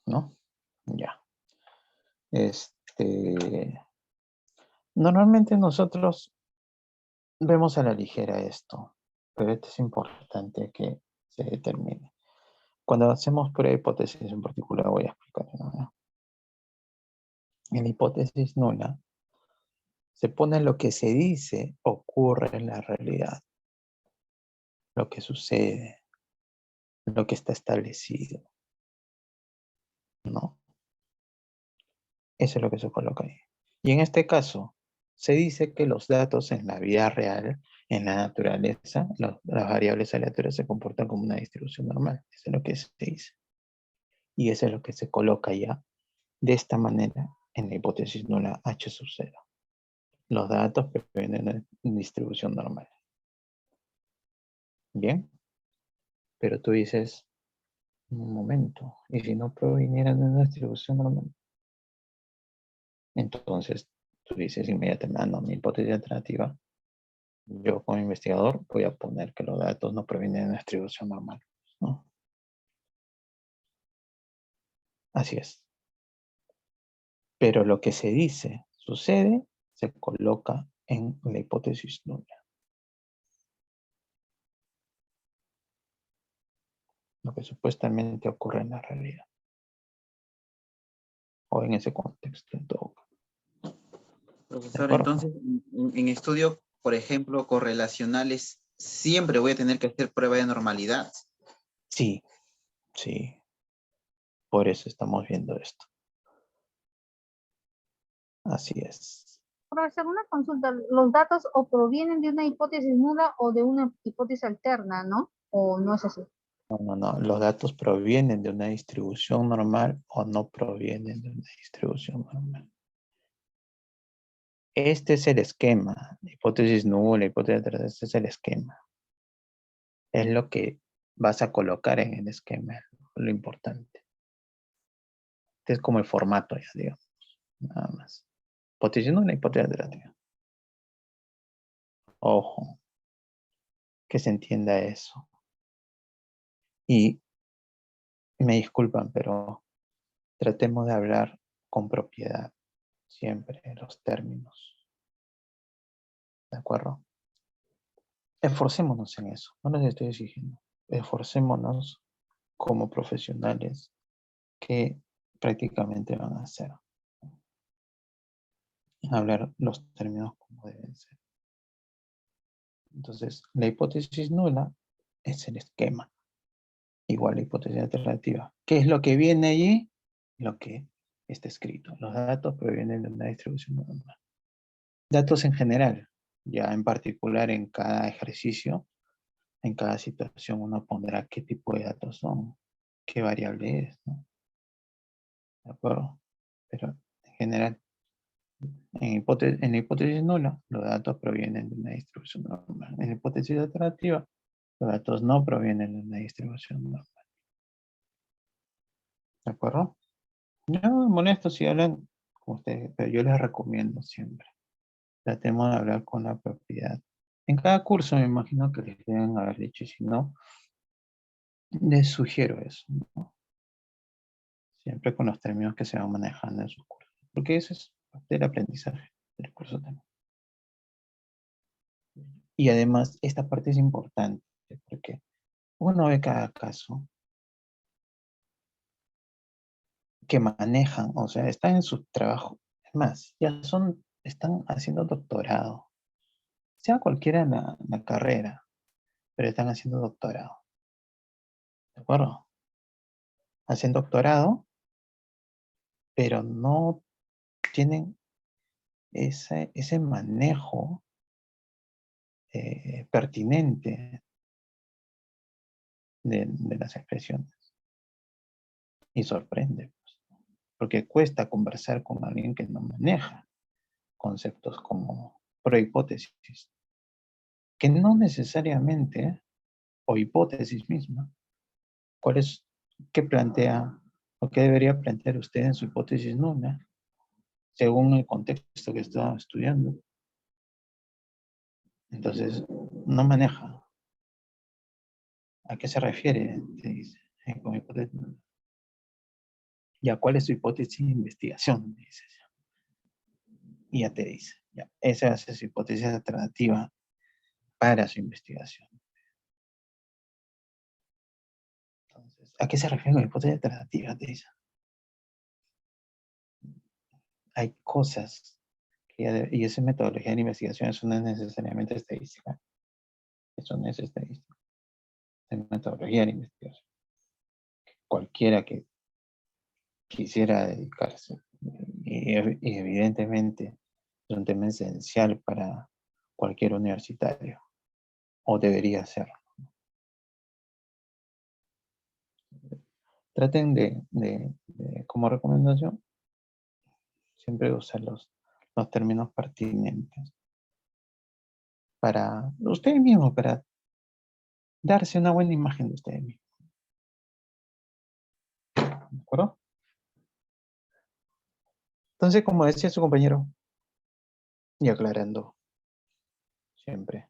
¿no? Ya. Normalmente nosotros vemos a la ligera esto, pero esto es importante que se determine. Cuando hacemos prueba de hipótesis en particular, voy a explicar, ¿no? En la hipótesis nula, se pone lo que se dice ocurre en la realidad, lo que sucede, lo que está establecido, ¿no? Eso es lo que se coloca ahí. Y en este caso, se dice que los datos en la vida real, en la naturaleza, las variables aleatorias se comportan como una distribución normal. Eso es lo que se dice. Y eso es lo que se coloca ya de esta manera en la hipótesis nula H sub 0. Los datos provienen de una distribución normal. ¿Bien? Pero tú dices, un momento, ¿y si no provinieran de una distribución normal? Entonces, tú dices inmediatamente, no, mi hipótesis alternativa, yo como investigador voy a poner que los datos no provienen de una distribución normal, ¿no? Así es. Pero lo que se dice, sucede, se coloca en la hipótesis nula. Lo que supuestamente ocurre en la realidad. O en ese contexto, en todo caso.
Profesor, entonces, en estudio, por ejemplo, correlacionales, siempre voy a tener que hacer prueba de normalidad.
Sí, sí. Por eso estamos viendo esto. Así es.
Profesor, una consulta. Los datos o provienen de una hipótesis nula o de una hipótesis alterna, ¿no? ¿O no es así?
No. Los datos provienen de una distribución normal o no provienen de una distribución normal. Este es el esquema. Hipótesis nula, hipótesis alterna, este es el esquema. Es lo que vas a colocar en el esquema, lo importante. Este es como el formato, ya digamos. Nada más. Hipótesis nula, hipótesis alternativa. Ojo. Que se entienda eso. Y me disculpan, pero tratemos de hablar con propiedad siempre en los términos. ¿De acuerdo? Esforcémonos en eso. No les estoy exigiendo. Esforcémonos como profesionales que prácticamente van a hacer. Hablar los términos como deben ser. Entonces, la hipótesis nula es el esquema. Igual la hipótesis alternativa. ¿Qué es lo que viene allí? Lo que está escrito. Los datos provienen de una distribución normal. Datos en general. Ya en particular en cada ejercicio, en cada situación uno pondrá qué tipo de datos son, qué variable es, ¿no? ¿De acuerdo? Pero en general, en la hipótesis nula, los datos provienen de una distribución normal. En la hipótesis alternativa, los datos no provienen de una distribución normal. ¿De acuerdo? No me molesto si hablan con ustedes, pero yo les recomiendo siempre. Tratemos de hablar con la propiedad. En cada curso me imagino que les deben haber dicho, y si no, les sugiero eso, ¿no? Siempre con los términos que se van manejando en sus cursos. Porque eso es parte del aprendizaje del curso también. Y además, esta parte es importante, porque uno ve cada caso que manejan, o sea, están en su trabajo. Es más, están haciendo doctorado. Sea cualquiera la carrera, pero están haciendo doctorado. ¿De acuerdo? Hacen doctorado, pero no tienen ese manejo pertinente de las expresiones. Y sorprende, pues, porque cuesta conversar con alguien que no maneja conceptos como prohipótesis, que no necesariamente, o hipótesis misma, qué plantea o qué debería plantear usted en su hipótesis nula, según el contexto que está estudiando. Entonces, no maneja. ¿A qué se refiere? Te dice, con hipótesis nula. ¿Ya cuál es su hipótesis de investigación? Dice. Y ya te dice, ya, esa es su hipótesis alternativa para su investigación. Entonces, ¿a qué se refiere con hipótesis alternativa? Te dice. Hay cosas y esa metodología de investigación, eso no es necesariamente estadística. Eso no es estadística. Es metodología de investigación. Cualquiera que quisiera dedicarse, y evidentemente es un tema esencial para cualquier universitario, o debería ser. Traten como recomendación, siempre usar los términos pertinentes para ustedes mismos, para darse una buena imagen de ustedes mismos. ¿De acuerdo? Entonces, como decía su compañero, y aclarando siempre,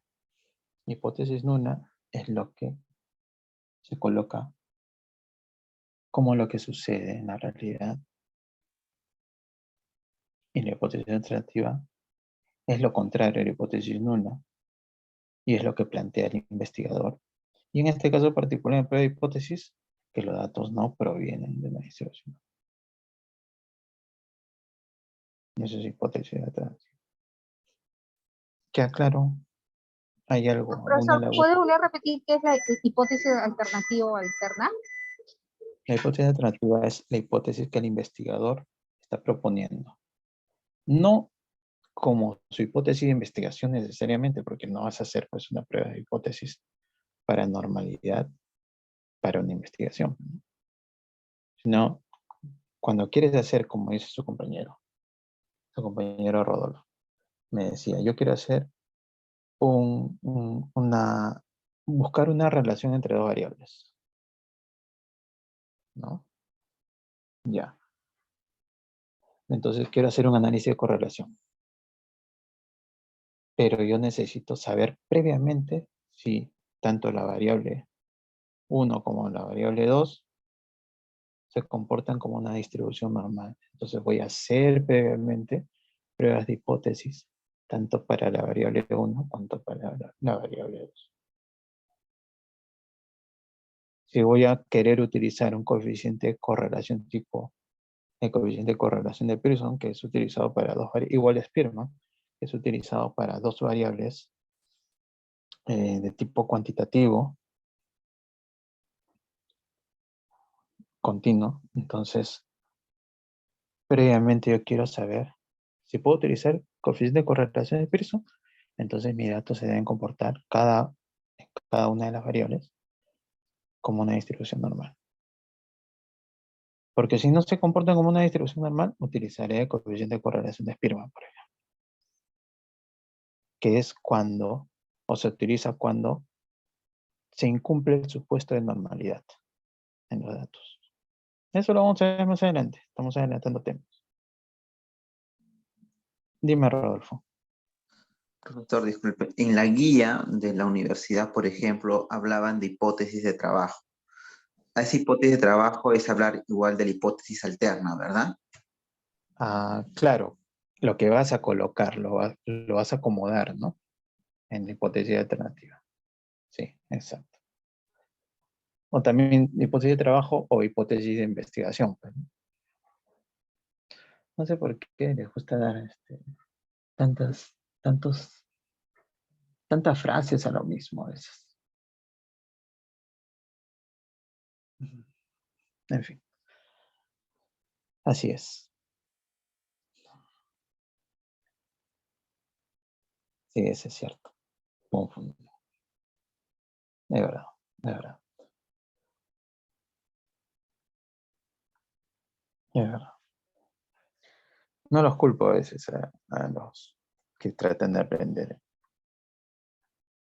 hipótesis nula es lo que se coloca como lo que sucede en la realidad. Y la hipótesis alternativa es lo contrario a la hipótesis nula y es lo que plantea el investigador. Y en este caso particular, en prueba de hipótesis, que los datos no provienen de la distribución. Eso es hipótesis alternativa. ¿Queda claro? ¿Hay algo? ¿Alguna
Profesor,
labor?
¿puede volver a repetir qué es la hipótesis alternativa o alterna?
La hipótesis alternativa es la hipótesis que el investigador está proponiendo. No como su hipótesis de investigación necesariamente, porque no vas a hacer pues una prueba de hipótesis para normalidad para una investigación, ¿no? Sino cuando quieres hacer, como dice su compañero Rodolfo, me decía, yo quiero hacer buscar una relación entre dos variables, ¿no? Ya. Entonces quiero hacer un análisis de correlación. Pero yo necesito saber previamente si tanto la variable 1 como la variable 2 se comportan como una distribución normal. Entonces voy a hacer previamente pruebas de hipótesis, tanto para la variable 1 cuanto para la variable 2. Si voy a querer utilizar un coeficiente de correlación tipo el coeficiente de correlación de Pearson, que es utilizado para dos variables, igual a Spearman, que es utilizado para dos variables de tipo cuantitativo, continuo. Entonces, previamente yo quiero saber si puedo utilizar coeficiente de correlación de Pearson, entonces mis datos se deben comportar cada una de las variables como una distribución normal. Porque si no se comportan como una distribución normal, utilizaré el coeficiente de correlación de Spearman, por ejemplo. Que es cuando, o se utiliza cuando se incumple el supuesto de normalidad en los datos. Eso lo vamos a ver más adelante. Estamos adelantando temas. Dime, Rodolfo.
Profesor, disculpe. En la guía de la universidad, por ejemplo, hablaban de hipótesis de trabajo. A esa hipótesis de trabajo es hablar igual de la hipótesis alterna, ¿verdad?
Claro, lo que vas a colocar, lo vas a acomodar, ¿no? En la hipótesis alternativa. Sí, exacto. O también hipótesis de trabajo o hipótesis de investigación, pues, ¿no? No sé por qué les gusta dar tantas, tantas frases a lo mismo a veces. En fin, así es. Sí, eso es cierto. Confundido. De verdad, de verdad, de verdad. No los culpo a veces a los que tratan de aprender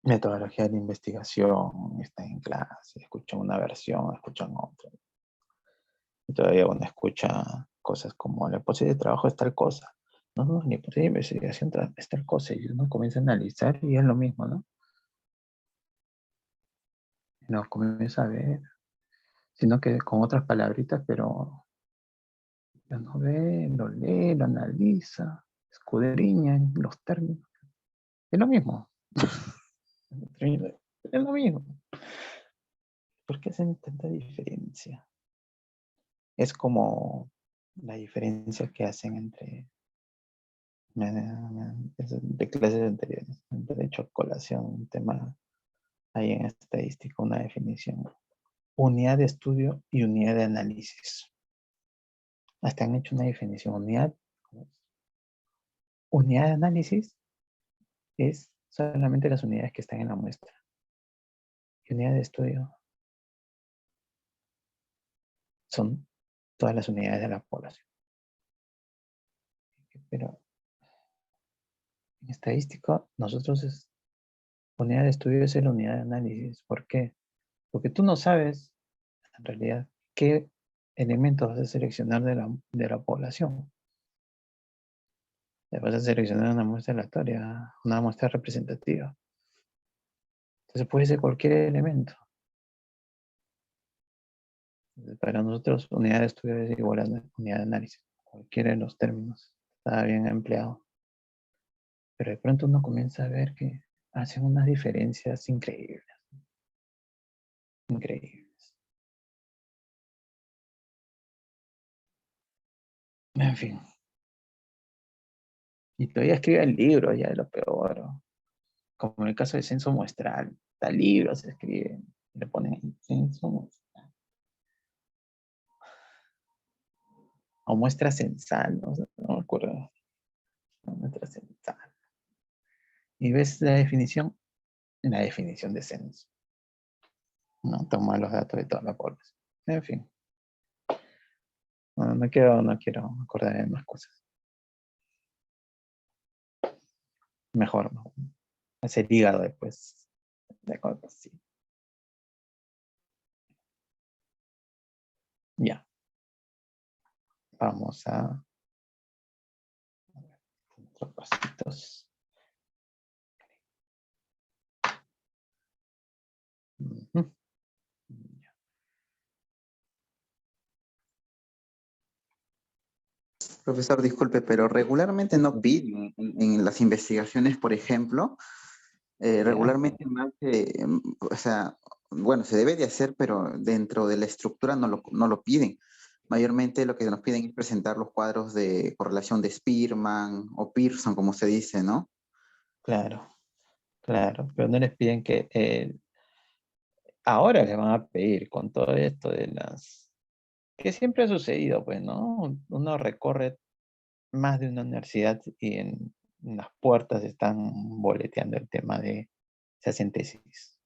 metodología de investigación, están en clase, escuchan una versión, escuchan otra. Y todavía uno escucha cosas como la hipótesis de trabajo es tal cosa. No, no, la hipótesis de investigación es tal cosa. Y uno comienza a analizar y es lo mismo, ¿no? Y no comienza a ver, sino que con otras palabritas, pero ya no ve, lo lee, lo analiza, escudriña en los términos. Es lo mismo. Es lo mismo. ¿Por qué hacen tanta diferencia? Es como la diferencia que hacen entre de clases anteriores. De hecho, a colación, un tema ahí en estadística, una definición. Unidad de estudio y unidad de análisis. Hasta han hecho una definición. Unidad de análisis es solamente las unidades que están en la muestra. Y unidad de estudio son todas las unidades de la población. Pero en estadística, unidad de estudio es la unidad de análisis. ¿Por qué? Porque tú no sabes, en realidad, qué elementos vas a seleccionar de la población. Vas a seleccionar una muestra aleatoria, una muestra representativa. Entonces puede ser cualquier elemento. Para nosotros, unidad de estudio es igual a unidad de análisis. Cualquiera de los términos está bien empleado. Pero de pronto uno comienza a ver que hacen unas diferencias increíbles. Increíbles. En fin. Y todavía escribe el libro, ya es lo peor. Como en el caso de censo muestral. Hasta libros se escriben. Le ponen censo muestral. O muestra censal, no me acuerdo. No, muestra censal. Y ves la definición de censo. No toma los datos de toda la población. En fin. No quiero acordar de más cosas. Mejor, ¿no? Hacer hígado después de cosas así. Ya. Vamos a otros pasitos. Uh-huh.
Profesor, disculpe, pero regularmente no piden en las investigaciones, por ejemplo, regularmente más, o sea, bueno, se debe de hacer, pero dentro de la estructura no lo piden. Mayormente lo que nos piden es presentar los cuadros de correlación de Spearman o Pearson, como se dice, ¿no?
Claro, claro, pero no les piden que ahora les van a pedir con todo esto de las que siempre ha sucedido, pues, ¿no? Uno recorre más de una universidad y en las puertas están boleteando el tema de se hacen tesis.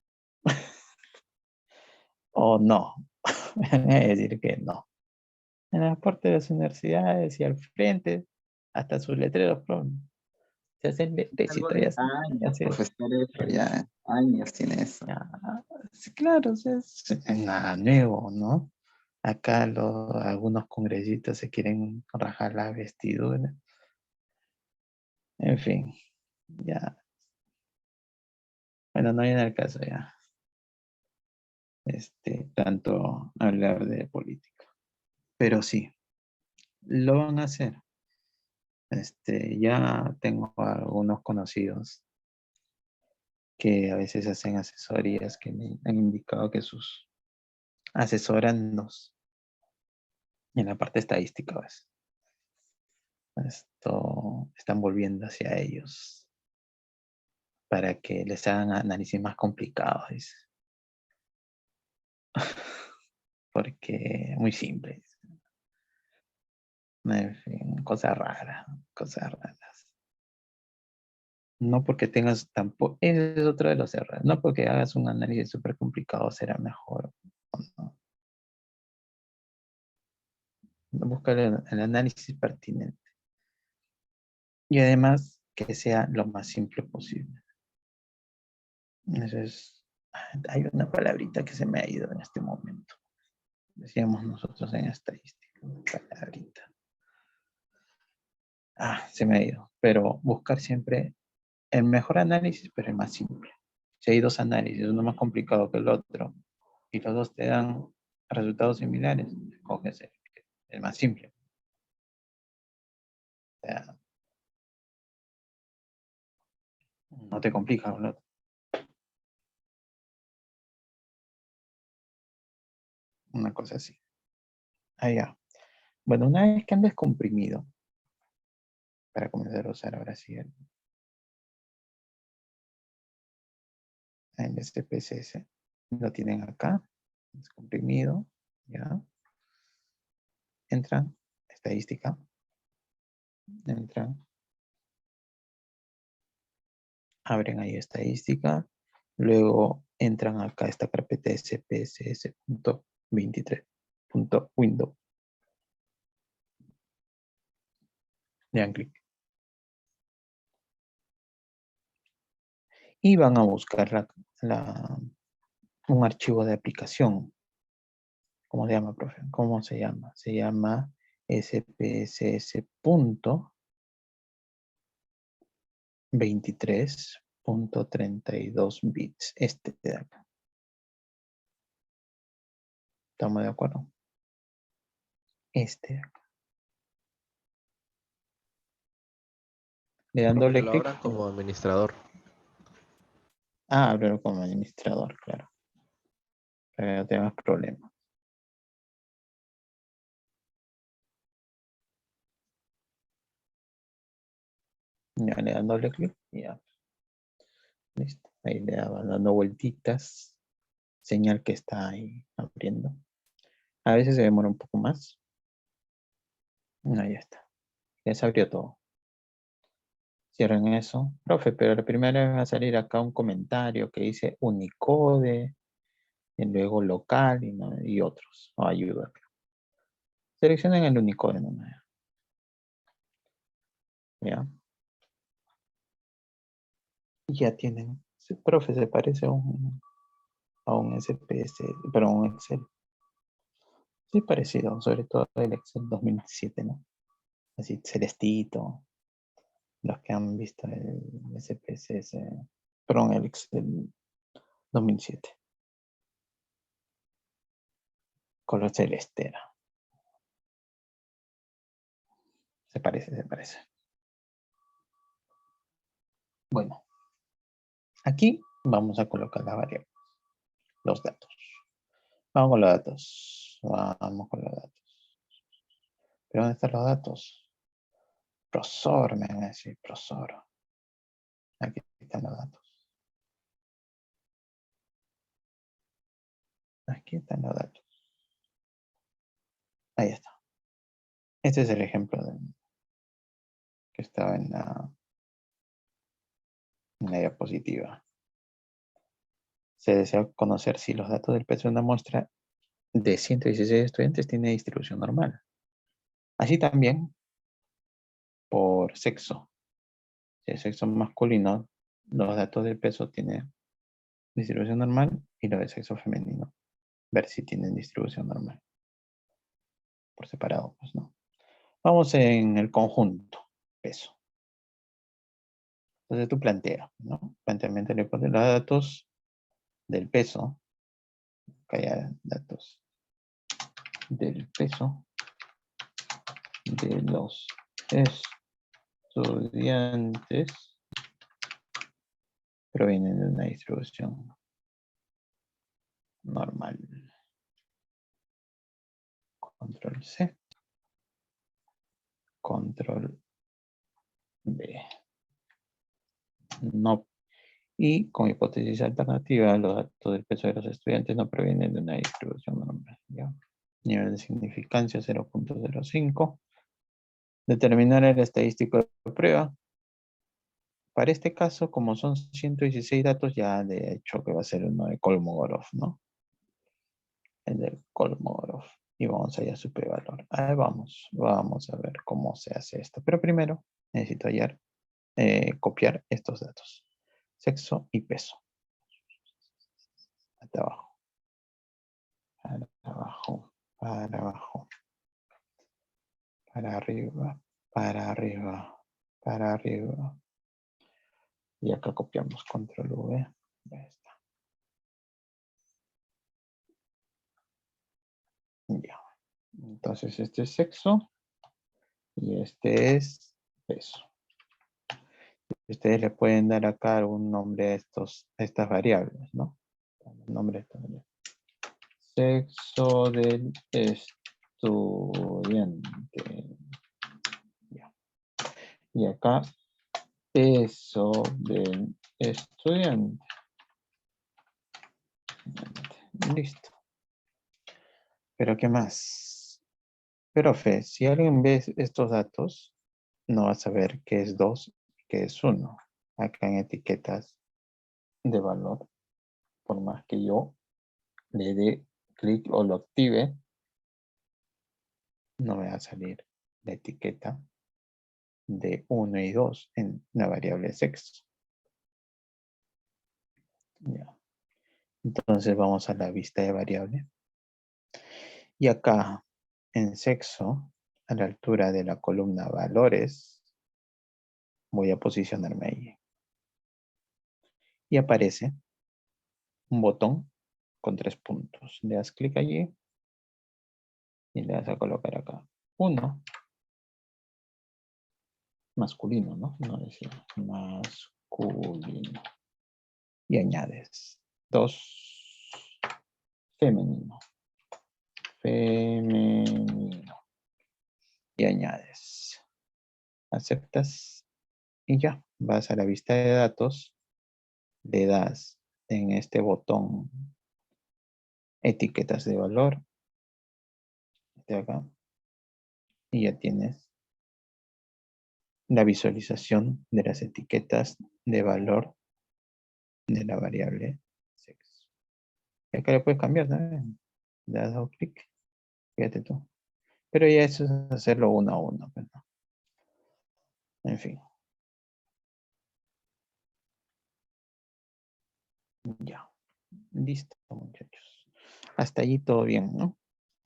O no, van a decir que no. En las puertas de las universidades y al frente, hasta sus letreros, se hacen tesis,
Algo
todavía
de años,
se hace.
profesor, eso ya, años tiene eso.
Ya, sí, claro, es nada nuevo, ¿no? Acá algunos congresistas se quieren rajar la vestidura. En fin, ya. Bueno, no viene al caso ya. Tanto hablar de política. Pero sí, lo van a hacer. Ya tengo algunos conocidos que a veces hacen asesorías que me han indicado que sus asesorandos en la parte estadística, ¿ves? Esto están volviendo hacia ellos para que les hagan análisis más complicados, dice. Porque muy simple. En fin, cosas raras, cosas raras. No porque tengas tampoco, ese es otro de los errores, no porque hagas un análisis súper complicado será mejor. No. Busca el análisis pertinente. Y además que sea lo más simple posible. Eso es, hay una palabrita que se me ha ido en este momento. Decíamos nosotros en estadística, palabrita. Se me ha ido. Pero buscar siempre el mejor análisis, pero el más simple. Si hay dos análisis, uno más complicado que el otro, y los dos te dan resultados similares, escoges el más simple. O sea, no te complicas con el otro. Una cosa así. Ya. Bueno, una vez que han descomprimido, para comenzar a usar ahora sí el SPSS, lo tienen acá, descomprimido, ya. Entran, estadística, entran, abren ahí estadística, luego entran acá a esta carpeta spss.23.window. Le dan clic. Y van a buscar un archivo de aplicación. ¿Cómo se llama, profe? ¿Cómo se llama? Se llama spss.23.32 bits. Este de acá. ¿Estamos de acuerdo? Este de acá. Le dan doble
Lo
clic.
abran como administrador.
Ábrelo como administrador, claro. Para que no tengas problemas. Ya le dan doble clic y ya. Listo. Ahí le van dando vueltitas. Señal que está ahí abriendo. A veces se demora un poco más. Ahí está. Ya se abrió todo. Cierren eso. Profe, pero la primera vez va a salir acá un comentario que dice Unicode, y luego local y otros. O ayuda. Seleccionen el Unicode nomás. ¿Ya? Y ya tienen. Sí, profe, se parece a un SPS, pero a un Excel. Sí, parecido, sobre todo el Excel 2007, ¿no? Así celestito. Los que han visto el SPSS, perdón, el Excel 2007. Color celeste. Se parece, se parece. Bueno, aquí vamos a colocar las variables, los datos. Vamos con los datos. Vamos con los datos. ¿Pero dónde están los datos? Profesor, me van a decir, profesor. Aquí están los datos. Aquí están los datos. Ahí está. Este es el ejemplo que estaba en la diapositiva. Se desea conocer si los datos del peso de una muestra de 116 estudiantes tiene distribución normal. Así también por sexo. Si el sexo masculino, los datos del peso tienen distribución normal y los de sexo femenino. Ver si tienen distribución normal. Por separado, pues no. Vamos en el conjunto, peso. Entonces tú planteas, ¿no? Planteamiento le pones los datos del peso. Que haya datos del peso de los estudiantes provienen de una distribución normal. Control C. Control B. No. Y con hipótesis alternativa, los datos del peso de los estudiantes no provienen de una distribución normal. ¿Ya? Nivel de significancia 0.05. Determinar el estadístico de prueba. Para este caso, como son 116 datos, ya de hecho que va a ser uno de Kolmogorov, ¿no? El de Kolmogorov. Y vamos allá a su prevalor. Ahí vamos a ver cómo se hace esto. Pero primero necesito hallar, copiar estos datos. Sexo y peso. Hasta abajo. Para abajo. Para abajo. Para arriba. Para arriba. Para arriba. Y acá copiamos control V. Ya está. Ya. Entonces este es sexo. Y este es peso. Ustedes le pueden dar acá algún nombre a estas variables, ¿no? El nombre de estas variables. Sexo del estudiante. Ya. Y acá peso del estudiante. Listo. Pero ¿qué más? Profe, si alguien ve estos datos, no va a saber qué es 2 y qué es 1. Acá en etiquetas de valor, por más que yo le dé clic o lo active, no me va a salir la etiqueta de 1 y 2 en la variable sexo. Ya. Entonces vamos a la vista de variable. Y acá en sexo, a la altura de la columna valores, voy a posicionarme ahí. Y aparece un botón con 3 puntos. Le das clic allí y le das a colocar acá 1. Masculino, ¿no? No decía masculino. Y añades 2. Femenino. Femenino. Y añades. Aceptas. Y ya. Vas a la vista de datos. Le das en este botón etiquetas de valor. De acá. Y ya tienes la visualización de las etiquetas de valor de la variable sexo. Y acá le puedes cambiar también. Le das doble clic. Fíjate tú. Pero ya eso es hacerlo uno a uno. Pues, ¿no? En fin. Ya. Listo, muchachos. Hasta allí todo bien, ¿no?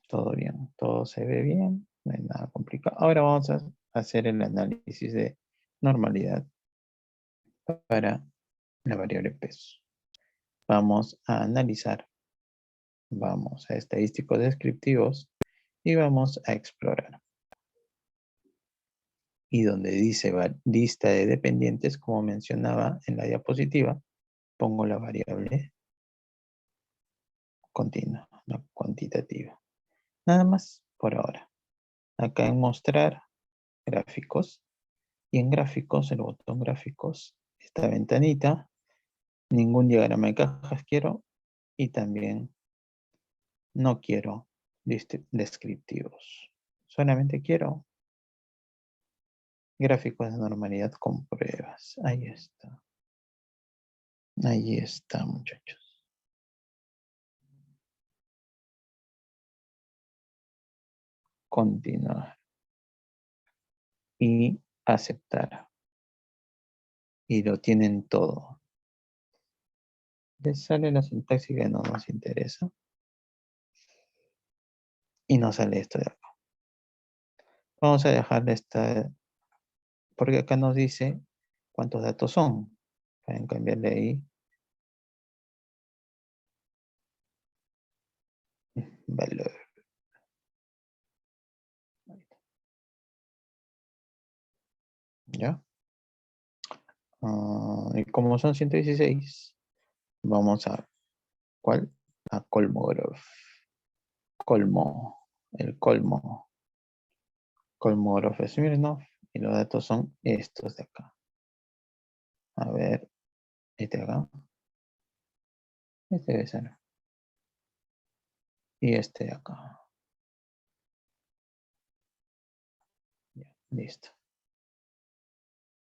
Todo bien. Todo se ve bien. No hay nada complicado. Ahora vamos a hacer el análisis de normalidad para la variable peso. Vamos a analizar. Vamos a estadísticos descriptivos y vamos a explorar. Y donde dice lista de dependientes, como mencionaba en la diapositiva, pongo la variable continua, la cuantitativa. Nada más por ahora. Acá en mostrar gráficos. Y en gráficos, el botón gráficos, esta ventanita, ningún diagrama de cajas quiero. Y también no quiero descriptivos. Solamente quiero gráficos de normalidad con pruebas. Ahí está. Ahí está, muchachos. Continuar. Y aceptar. Y lo tienen todo. Les sale la sintaxis que no nos interesa. Y nos sale esto de acá. Vamos a dejarle esta, porque acá nos dice cuántos datos son. Pueden cambiarle ahí. Valor. ¿Ya? Y como son 116, vamos a ¿cuál? A Kolmogorov. Colmo. El colmo. Kolmogorov Smirnov. Y los datos son estos de acá. A ver, este de acá. Este debe ser. Y este de acá. Ya, listo.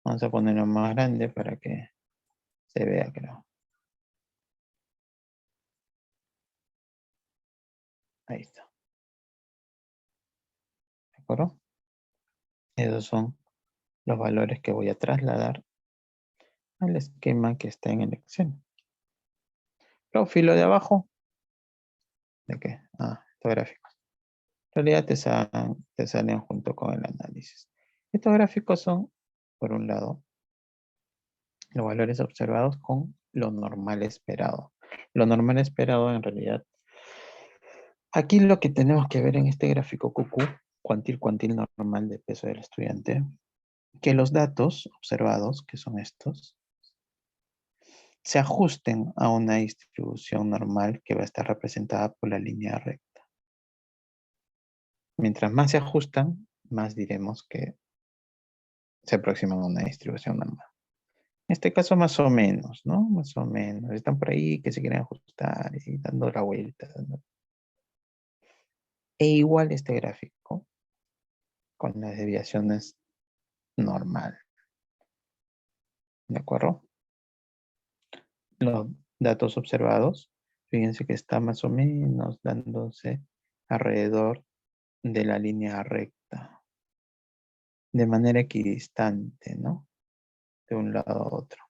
Vamos a ponerlo más grande para que se vea, creo. Ahí está. ¿De acuerdo? Esos son los valores que voy a trasladar al esquema que está en el Excel. Luego, filo de abajo. ¿De qué? Estos gráficos. En realidad te salen junto con el análisis. Estos gráficos son, por un lado, los valores observados con lo normal esperado. Lo normal esperado en realidad. Aquí lo que tenemos que ver en este gráfico QQ, cuantil normal de peso del estudiante, que los datos observados, que son estos, se ajusten a una distribución normal que va a estar representada por la línea recta. Mientras más se ajustan, más diremos que se aproximan a una distribución normal. En este caso más o menos, ¿no? Más o menos. Están por ahí que se quieren ajustar y dando la vuelta. E igual este gráfico con las desviaciones normal. ¿De acuerdo? Los datos observados, fíjense que está más o menos dándose alrededor de la línea recta, de manera equidistante, ¿no? De un lado a otro.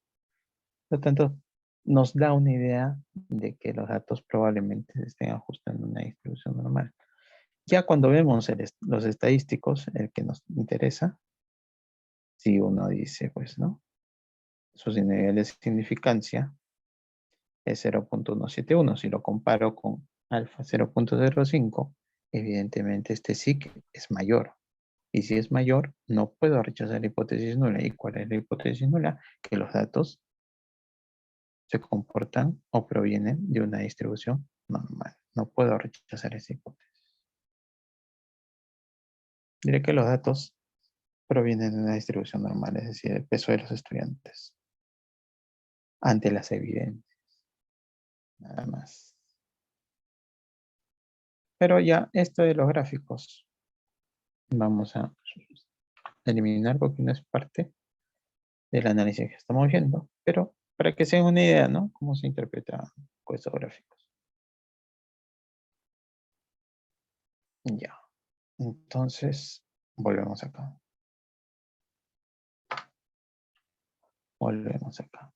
Por lo tanto, nos da una idea de que los datos probablemente se estén ajustando a una distribución normal. Ya cuando vemos los estadísticos, el que nos interesa, si uno dice, pues, ¿no? Su nivel de significancia es 0.171. Si lo comparo con alfa 0.05, evidentemente este sí que es mayor. Y si es mayor, no puedo rechazar la hipótesis nula. ¿Y cuál es la hipótesis nula? Que los datos se comportan o provienen de una distribución normal. No puedo rechazar esa hipótesis. Diré que los datos provienen de una distribución normal, es decir, el peso de los estudiantes, ante las evidencias, nada más. Pero ya esto de los gráficos, vamos a eliminar porque no es parte del análisis que estamos viendo, pero para que se den una idea, ¿no? Cómo se interpretan estos gráficos. Ya, entonces volvemos acá. Volvemos acá.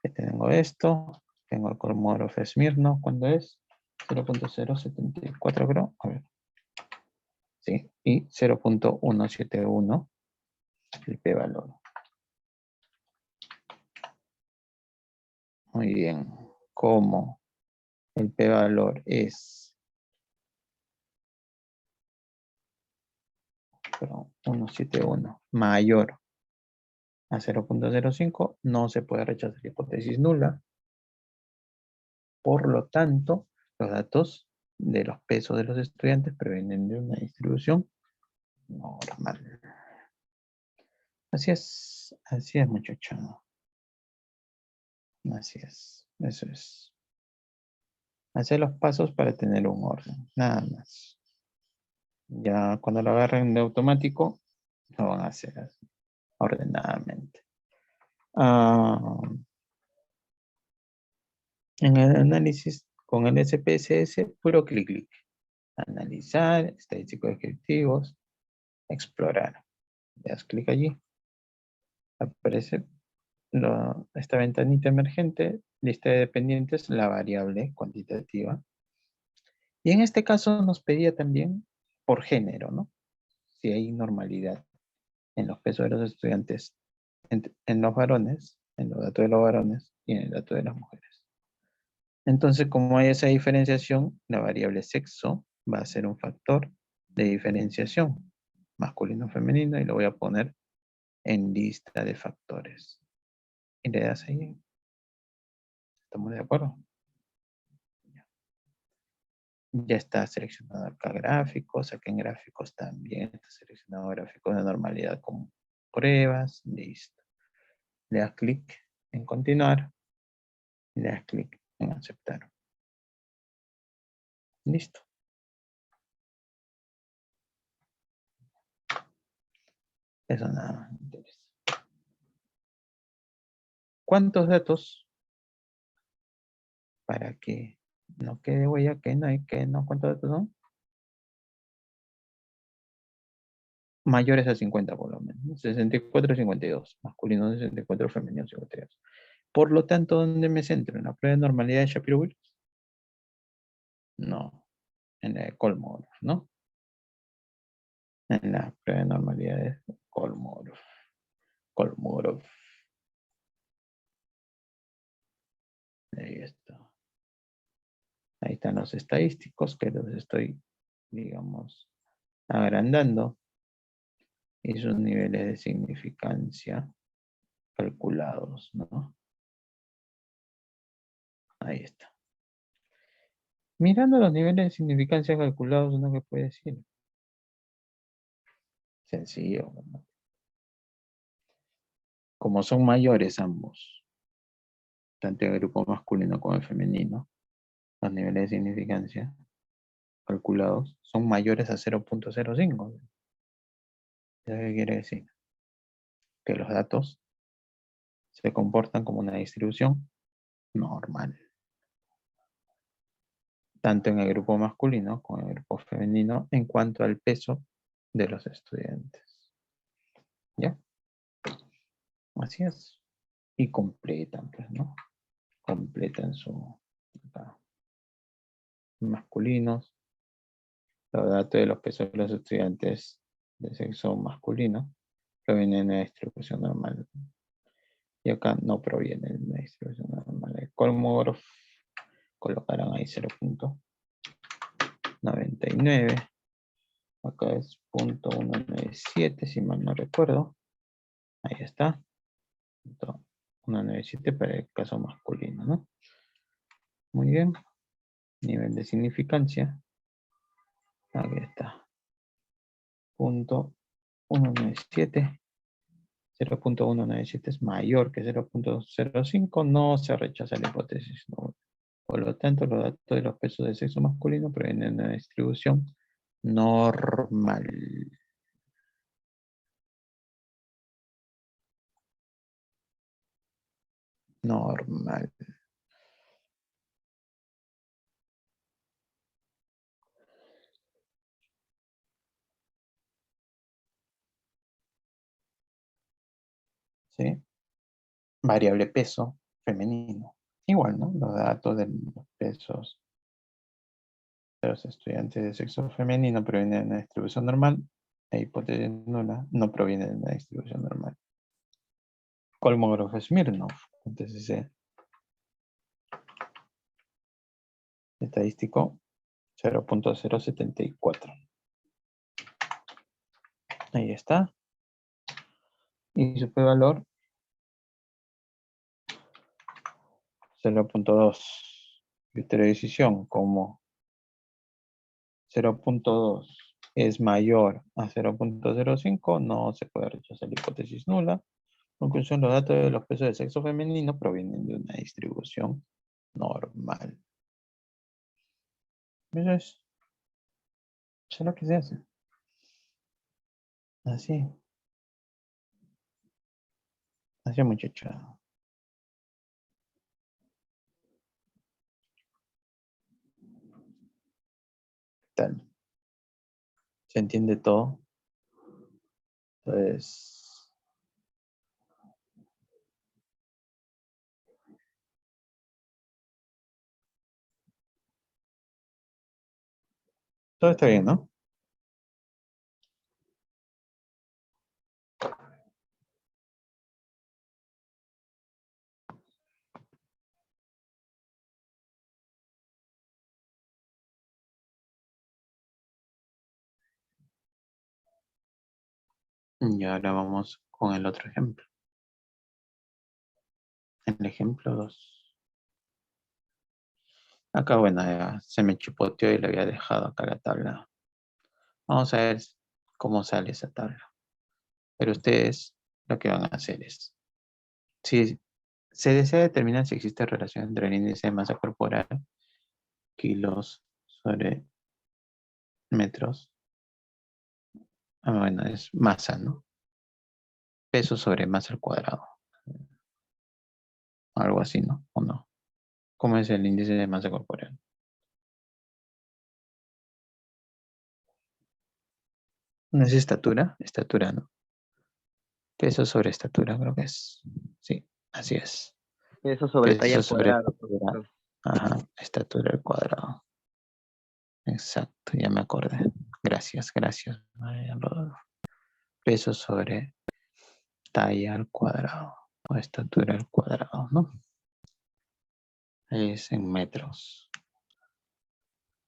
Que tengo esto, tengo el Kolmogorov Smirnov, ¿cuándo es? 0.074 creo, a ver. Sí, y 0.171 el p-valor. Muy bien, como el p-valor es 171 mayor a 0.05, no se puede rechazar la hipótesis nula. Por lo tanto, los datos de los pesos de los estudiantes provienen de una distribución normal. Así es, muchacho. Así es, eso es. Hacer los pasos para tener un orden, nada más. Ya cuando lo agarren de automático, lo van a hacer así, ordenadamente. En el análisis con el SPSS, puro clic. Analizar, estadísticos descriptivos, explorar. Le das clic allí. Aparece esta ventanita emergente, lista de dependientes, la variable cuantitativa. Y en este caso nos pedía también por género, ¿no? Si hay normalidad en los pesos de los estudiantes, en los varones, en los datos de los varones y en el dato de las mujeres. Entonces, como hay esa diferenciación, la variable sexo va a ser un factor de diferenciación, masculino-femenino, y lo voy a poner en lista de factores. Y le das ahí. ¿Estamos de acuerdo? Ya está seleccionado acá gráficos, acá en gráficos también está seleccionado gráficos de normalidad común. pruebas, listo. Le das clic en continuar y le das clic en aceptar. Listo. Eso nada más me interesa. ¿Cuántos datos? Para que no quede huella, ¿cuántos datos son? Mayores a 50 por lo menos. 64 y 52. Masculino 64, femenino 52. Por lo tanto, ¿dónde me centro? ¿En la prueba de normalidad de Shapiro-Willis? No. En la de Kolmogorov, ¿no? En la prueba de normalidad de Kolmogorov. Kolmogorov. Ahí está. Ahí están los estadísticos que los estoy, digamos, agrandando. Y sus niveles de significancia calculados, ¿no? Ahí está. Mirando los niveles de significancia calculados, uno que puede decir. Sencillo, ¿no? Como son mayores ambos, tanto el grupo masculino como el femenino, los niveles de significancia calculados son mayores a 0.05. ¿Eso qué quiere decir? Que los datos se comportan como una distribución normal. Tanto en el grupo masculino como en el grupo femenino en cuanto al peso de los estudiantes. ¿Ya? Así es. Y completan, pues, ¿no? Completan su acá, masculinos. Los datos de los pesos de los estudiantes de sexo masculino provienen de la distribución normal. Y acá no provienen de la distribución normal. El Kolmogorov colocarán ahí 0.99. Acá es 0.197, si mal no recuerdo. Ahí está. 0.197 para el caso masculino, ¿no? Muy bien. Nivel de significancia. Aquí está. 0.197. 0.197 es mayor que 0.05. No se rechaza la hipótesis. ¿No? Por lo tanto, los datos de los pesos de sexo masculino provienen de una distribución normal. Normal. ¿Sí? Variable peso femenino. Igual, ¿no? Los datos de los pesos de los estudiantes de sexo femenino provienen de una distribución normal. La hipótesis nula no proviene de una distribución normal. Kolmogorov-Smirnov. Entonces, estadístico 0.074. Ahí está. Y su p-valor 0.2. Criterio de decisión, como 0.2 es mayor a 0.05, no se puede rechazar la hipótesis nula. Conclusión, los datos de los pesos del sexo femenino provienen de una distribución normal. Eso es lo que se hace. Así. Así, muchachos. Tal. ¿Se entiende todo? Entonces, todo está bien, ¿no? Y ahora vamos con el otro ejemplo. El ejemplo 2. Acá, bueno, ya se me chipoteó y le había dejado acá la tabla. Vamos a ver cómo sale esa tabla. Pero ustedes lo que van a hacer es, si se desea determinar si existe relación entre el índice de masa corporal, kilos sobre metros, bueno, es masa, ¿no? Peso sobre masa al cuadrado. Algo así, ¿no? ¿O no? ¿Cómo es el índice de masa corporal? ¿No es estatura? Estatura, ¿no? Peso sobre estatura, creo que es. Sí, así es.
Eso sobre talla
Peso
al
sobre
cuadrado.
estatura. Ajá, estatura al cuadrado. Exacto, ya me acordé. Gracias, María Rodolfo. Peso sobre talla al cuadrado. O estatura al cuadrado, ¿no? Es en metros.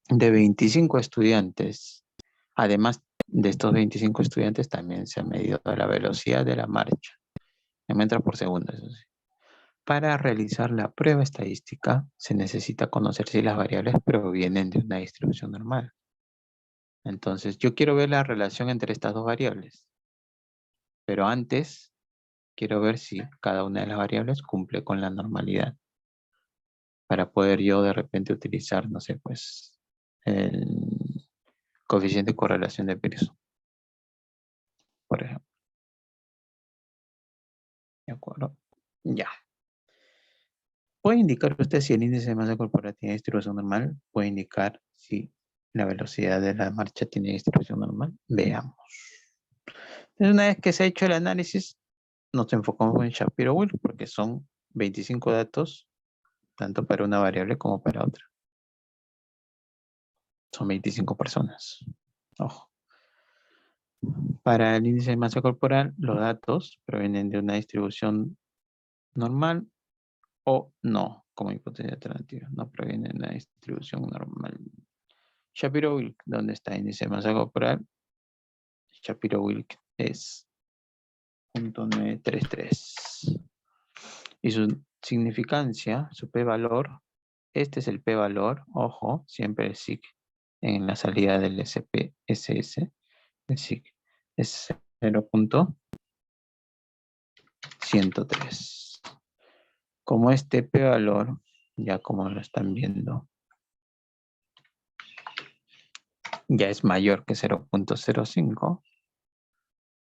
De 25 estudiantes. Además de estos 25 estudiantes, también se ha medido la velocidad de la marcha. En metros por segundo, eso sí. Para realizar la prueba estadística, se necesita conocer si las variables provienen de una distribución normal. Entonces, yo quiero ver la relación entre estas dos variables. Pero antes, quiero ver si cada una de las variables cumple con la normalidad. Para poder yo de repente utilizar, no sé, pues, el coeficiente de correlación de Pearson, por ejemplo. ¿De acuerdo? Ya. ¿Puede indicar usted si el índice de masa corporal tiene distribución normal? ¿Puede indicar si la velocidad de la marcha tiene distribución normal? Veamos. Entonces, una vez que se ha hecho el análisis, nos enfocamos en Shapiro-Wilk porque son 25 datos, tanto para una variable como para otra. Son 25 personas. Ojo. Para el índice de masa corporal, los datos provienen de una distribución normal o no, como hipótesis alternativa. No provienen de una distribución normal. Shapiro-Wilk, ¿dónde está el índice de masa corporal? Shapiro-Wilk es 0.933. Y su significancia, su p-valor, este es el p-valor, ojo, siempre el SIC en la salida del SPSS, el SIC es 0.103. Como este p-valor, ya como lo están viendo, ya es mayor que 0.05,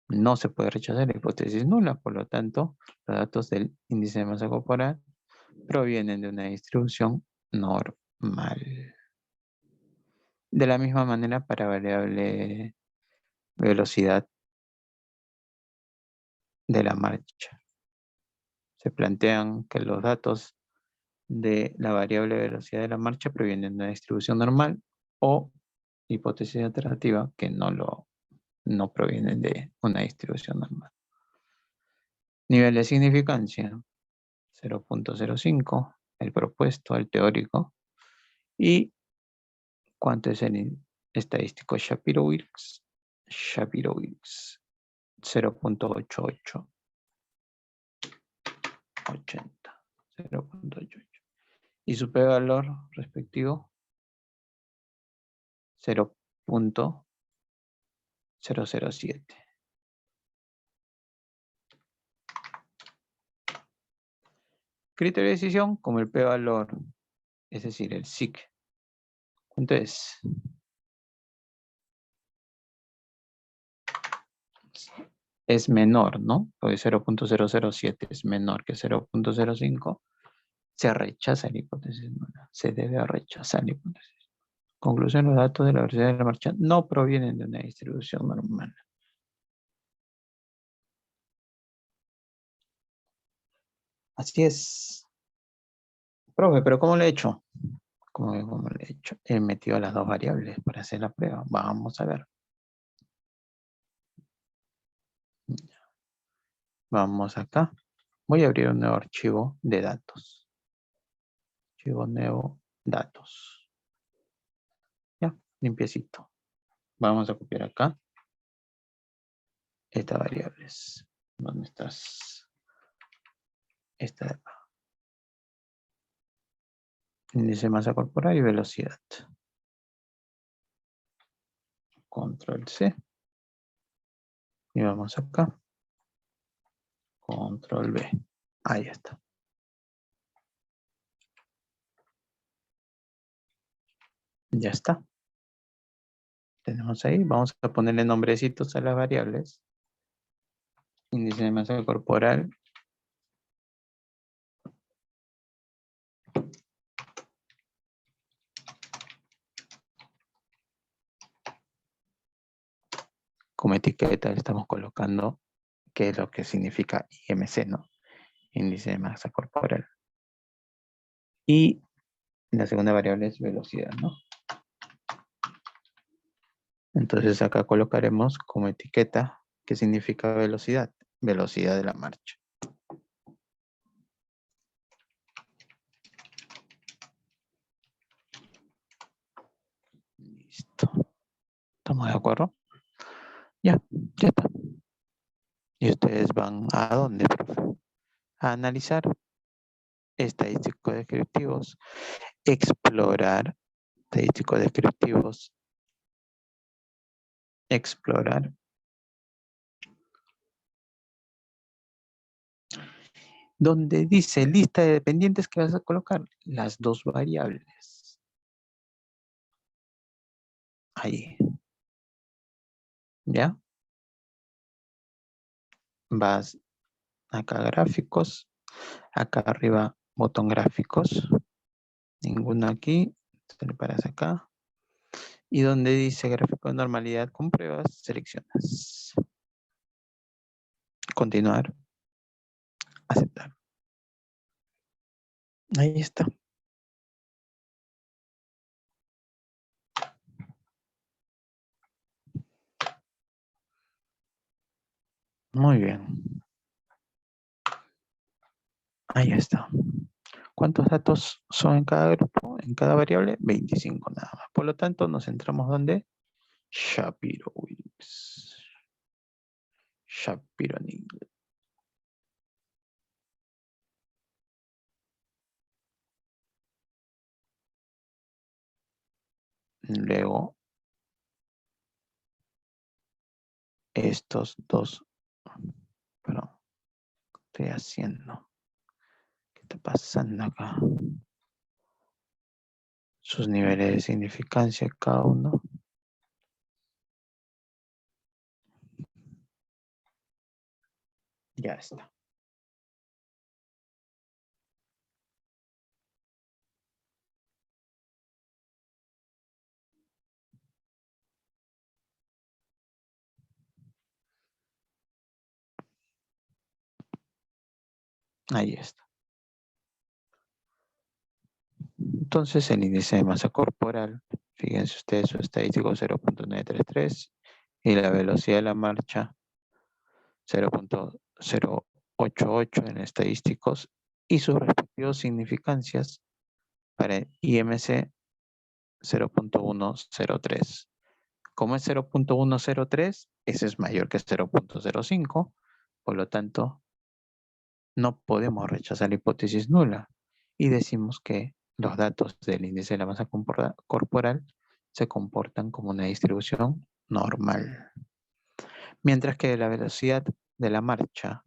no se puede rechazar la hipótesis nula, por lo tanto, los datos del índice de masa corporal provienen de una distribución normal. De la misma manera, para variable velocidad de la marcha, se plantean que los datos de la variable velocidad de la marcha provienen de una distribución normal o hipótesis alternativa que no provienen de una distribución normal. Nivel de significancia, 0.05, el propuesto, el teórico, y cuánto es el estadístico Shapiro-Wilks. Shapiro-Wilks, 0.88. 80, 0.88. Y su p-valor respectivo, 0.007. Criterio de decisión, como el p-valor, es decir, el SIC. Entonces, es menor, ¿no? Porque 0.007 es menor que 0.05. Se rechaza la hipótesis nula. Se debe rechazar la hipótesis. Conclusión, los datos de la velocidad de la marcha no provienen de una distribución normal. Así es. Profe, ¿pero cómo lo he hecho? ¿Cómo lo he hecho? He metido las dos variables para hacer la prueba. Vamos a ver. Vamos acá. Voy a abrir un nuevo archivo de datos. Archivo nuevo, datos. Ya, limpiecito. Vamos a copiar acá estas variables. ¿Dónde estás? Esta de acá. Índice de masa corporal y velocidad. Control C. Y vamos acá. Control B. Ahí está. Ya está. Tenemos ahí. Vamos a ponerle nombrecitos a las variables. Índice de masa corporal. Como etiqueta estamos colocando qué es lo que significa IMC, ¿no? Índice de masa corporal. Y la segunda variable es velocidad, ¿no? Entonces acá colocaremos como etiqueta qué significa velocidad. Velocidad de la marcha. Listo. ¿Estamos de acuerdo? Ya está. Y ustedes van ¿a dónde, profe? A analizar estadísticos descriptivos, explorar estadísticos descriptivos, explorar. Donde dice lista de dependientes que vas a colocar las dos variables. Ahí. ¿Ya? Vas acá a gráficos, acá arriba botón gráficos, ninguno aquí, te le paras acá. Y donde dice gráfico de normalidad con pruebas, seleccionas. Continuar. Aceptar. Ahí está. Muy bien. Ahí está. ¿Cuántos datos son en cada grupo? En cada variable, 25 nada más. Por lo tanto, nos centramos donde Shapiro-Wilks. Shapiro-Nichols. Luego, estos dos. Perdón, ¿qué estoy haciendo? ¿Qué está pasando acá? Sus niveles de significancia cada uno. Ya está. Ahí está. Entonces el índice de masa corporal, fíjense ustedes, su estadístico 0.933 y la velocidad de la marcha 0.088 en estadísticos y sus respectivas significancias para IMC 0.103. Como es 0.103, ese es mayor que 0.05, por lo tanto, no podemos rechazar la hipótesis nula y decimos que los datos del índice de la masa corporal se comportan como una distribución normal. Mientras que la velocidad de la marcha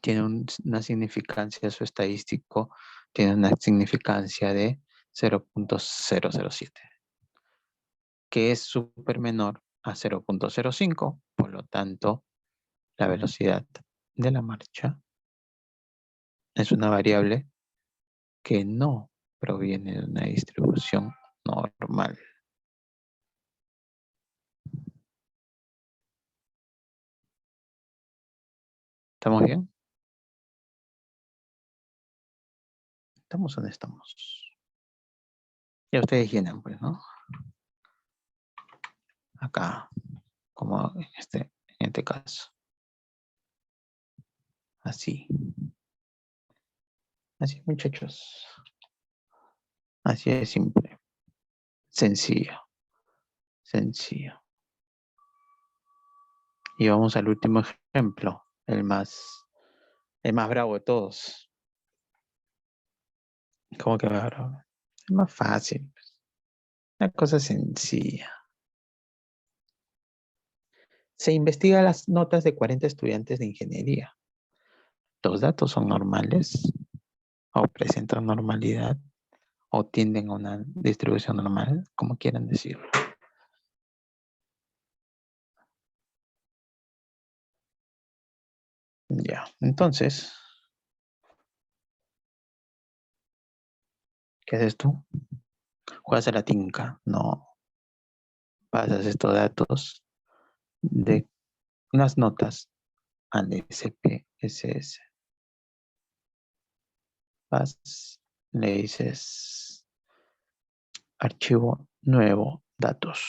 tiene una significancia, su estadístico tiene una significancia de 0.007, que es súper menor a 0.05, por lo tanto, la velocidad de la marcha es una variable que no proviene de una distribución normal. ¿Estamos bien? ¿Estamos o no estamos? Ya ustedes llenan, pues, ¿no? Acá, como en este caso. Así. Así, muchachos. Así de simple. Sencillo. Sencillo. Y vamos al último ejemplo, el más bravo de todos. ¿Cómo que más bravo? El más fácil. Una cosa sencilla. Se investiga las notas de 40 estudiantes de ingeniería. ¿Los datos son normales o presentan normalidad o tienden a una distribución normal, como quieran decirlo? Ya, entonces, ¿qué haces tú? ¿Juegas a la tinca? No. Pasas estos datos de unas notas al SPSS. Vas, le dices archivo nuevo, datos.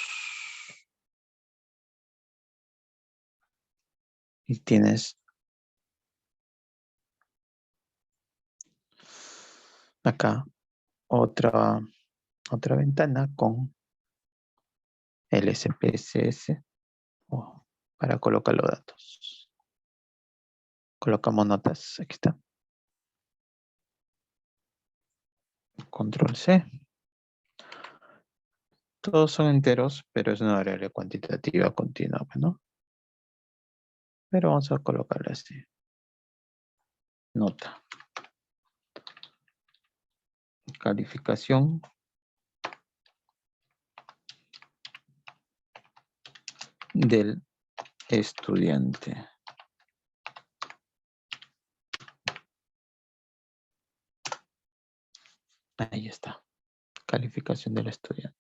Y tienes acá otra ventana con el SPSS para colocar los datos. Colocamos notas, aquí está. Control C. Todos son enteros, pero es una variable cuantitativa continua, ¿no? Pero vamos a colocarle así. Nota. Calificación. Del estudiante. Ahí está. Calificación del estudiante.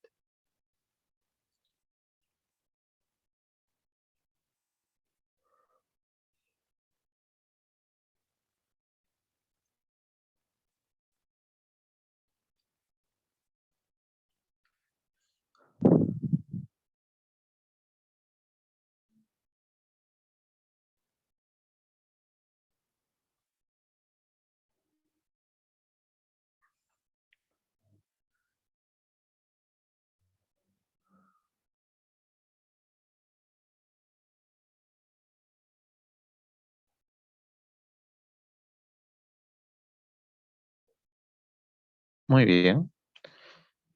Muy bien.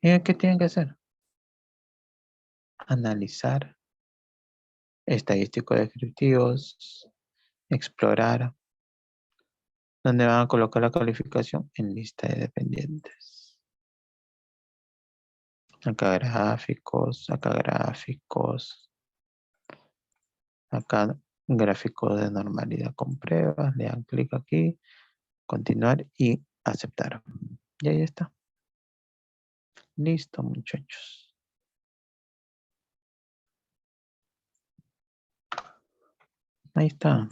¿Y qué tienen que hacer? Analizar, estadísticos descriptivos, explorar. ¿Dónde van a colocar la calificación? En lista de dependientes. Acá gráficos, acá gráficos. Acá gráficos de normalidad con pruebas. Le dan clic aquí, continuar y aceptar. Y ahí está. Listo, muchachos. Ahí está.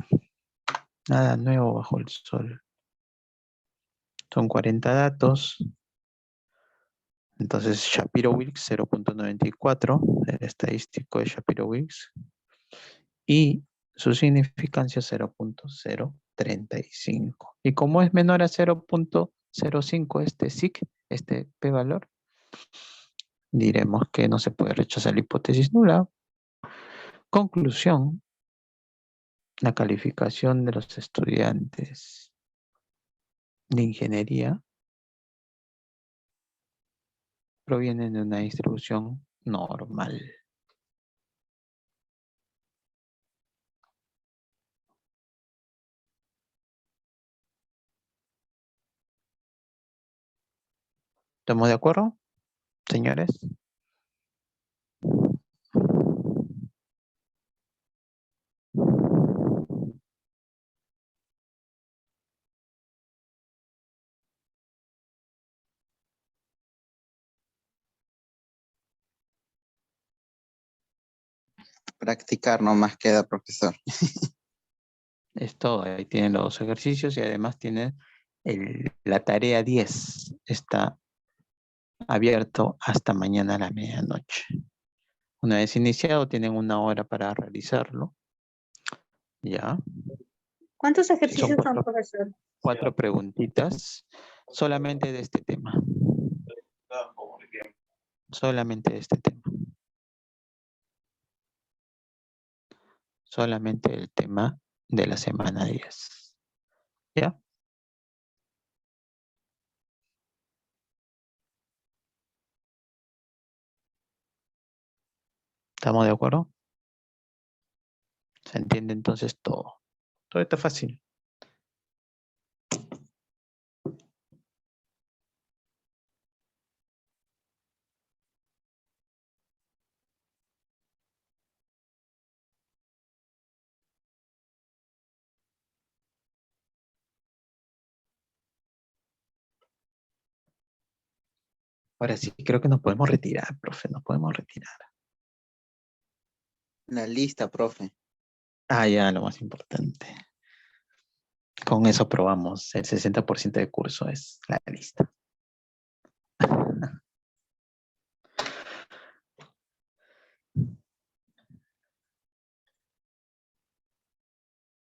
Nada nuevo bajo el sol. Son 40 datos. Entonces, Shapiro-Wilks 0.94, el estadístico de Shapiro-Wilks. Y su significancia 0.035. Y como es menor a 0.05 este SIC, este p-valor, diremos que no se puede rechazar la hipótesis nula. Conclusión. La calificación de los estudiantes de ingeniería provienen de una distribución normal. ¿Estamos de acuerdo, señores?
Practicar nomás queda, profesor.
Es todo. Ahí tienen los dos ejercicios y además tienen la tarea 10. Está abierto hasta mañana a la medianoche. Una vez iniciado, tienen 1 hora para realizarlo. ¿Ya?
¿Cuántos
Son
ejercicios son, profesor?
4 preguntitas solamente de este tema. Solamente de este tema. Solamente el tema de la semana 10. ¿Ya? ¿Estamos de acuerdo? Se entiende entonces todo. Todo está fácil. Ahora sí, creo que nos podemos retirar, profe. Nos podemos retirar.
La lista, profe.
Ah, ya, lo más importante. Con eso probamos. El 60% de curso es la lista.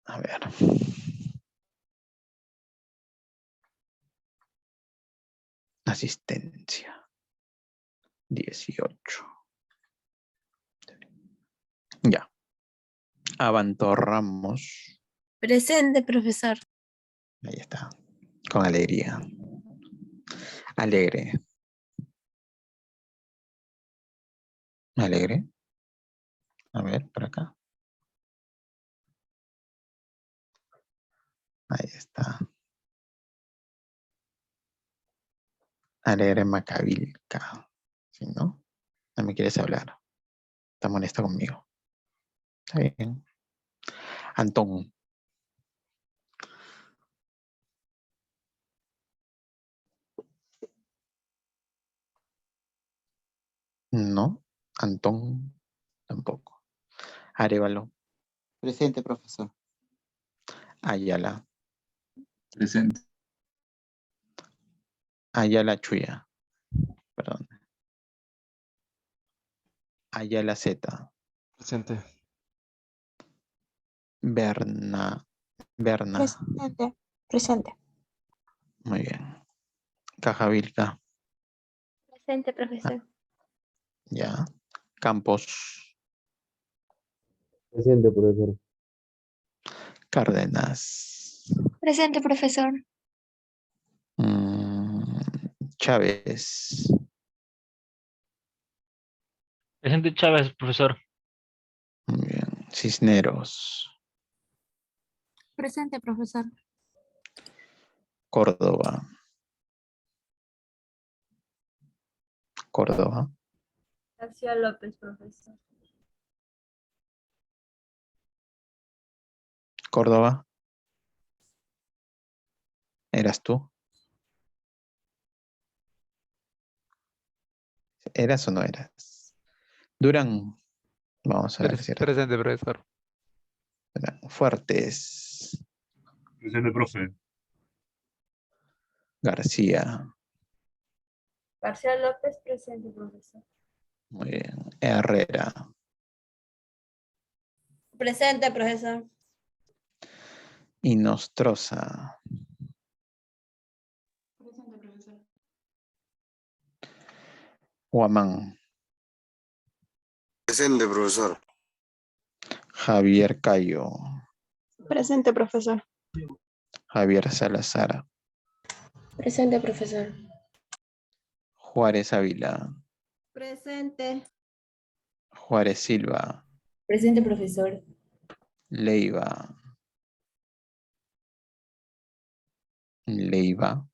A ver. Asistencia. 18. Ya. Abanto Ramos.
Presente, profesor.
Ahí está. Con alegría. Alegre. Alegre. A ver, por acá. Ahí está. Alegre Macavilca. ¿Sí, no? No me quieres hablar. Está molesta conmigo. Está bien. Antón. No. Antón. Tampoco. Arevalo.
Presente, profesor.
Ayala.
Presente.
Ayala Chuya. Perdón. Ayala Z.
Presente.
Berna.
Presente. Presente.
Muy bien. Cajavilca.
Presente, profesor.
Ya. Campos.
Presente, profesor.
Cárdenas.
Presente, profesor.
Chávez.
Presente Chávez, profesor.
Muy bien. Cisneros.
Presente, profesor.
Córdoba. Córdoba.
García López, profesor.
Córdoba. ¿Eras tú? ¿Eras o no eras? Durán. Vamos a ver si eras.
Presente, profesor.
Durán. Fuertes.
Presente, profe.
García.
García López, presente, profesor.
Muy bien. Herrera.
Presente, profesor.
Y Nostroza.
Presente, profesor.
Huamán.
Presente, profesor.
Javier Cayo.
Presente, profesor.
Javier Salazar.
Presente, profesor.
Juárez Ávila.
Presente.
Juárez Silva.
Presente, profesor.
Leiva. Leiva.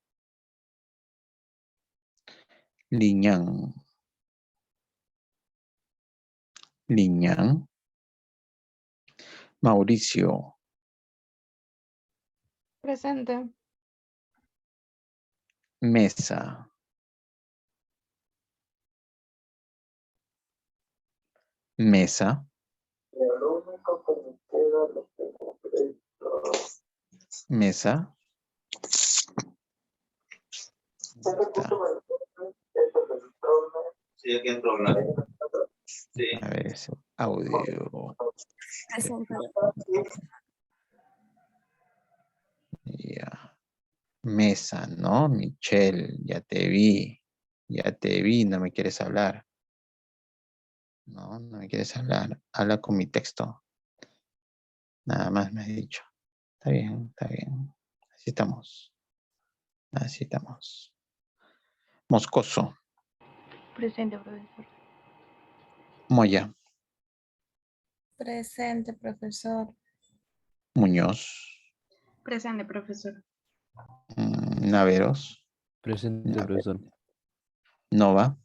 Liñán. Liñán. Mauricio.
Presente.
Mesa. Mesa. Mesa. Está.
Sí, aquí entro a hablar. Sí.
A ver ese audio.
Presente.
Ya. Mesa, ¿no? Michelle, ya te vi. Ya te vi, no me quieres hablar. No, no me quieres hablar. Habla con mi texto. Nada más me has dicho. Está bien, está bien. Así estamos. Así estamos. Moscoso.
Presente, profesor.
Moya.
Presente, profesor.
Muñoz,
Presente, profesor.
Naveros,
Presente,
Naveros,
profesor.
Nova,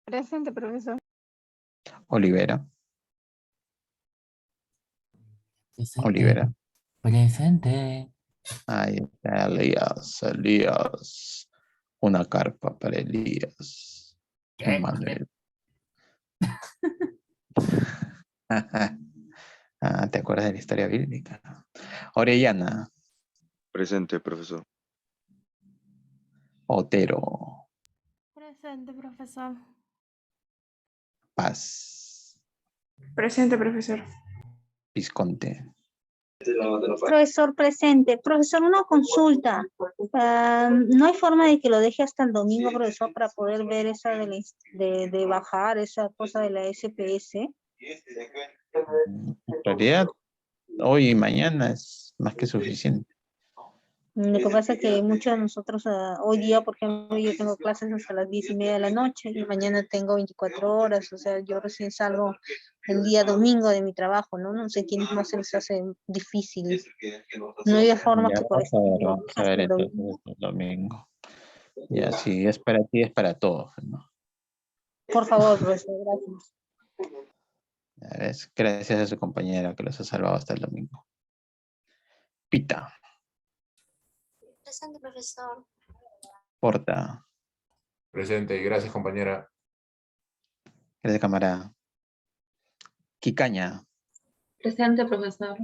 Presente, profesor.
Olivera,
Presente. Presente.
Ahí está Elías. Una carpa para Elías. Manuel. ¿Te acuerdas de la historia bíblica? Orellana,
Presente, profesor.
Otero,
Presente, profesor.
Paz,
Presente, profesor.
Visconte.
Profesor presente. Profesor, una consulta. ¿No hay forma de que lo deje hasta el domingo, profesor, para poder ver esa de bajar esa cosa de la SPS?
En realidad, hoy y mañana es más que suficiente.
Lo que pasa es que muchos de nosotros, hoy día, por ejemplo, yo tengo clases hasta las 10:30 de la noche y mañana tengo 24 horas, o sea, yo recién salgo el día domingo de mi trabajo, ¿no? No sé quiénes más se les hace difícil. No hay forma
Ya
que por
vamos a ver
el
entonces
domingo.
el domingo. Ya, si es para ti, es para todos, ¿no?
Por favor, profesor, gracias.
Ya ves, gracias a su compañera que los ha salvado hasta el domingo. Pita,
Presente, profesor.
Porta,
Presente, gracias compañera.
gracias camarada. Quicaña,
Presente, profesor.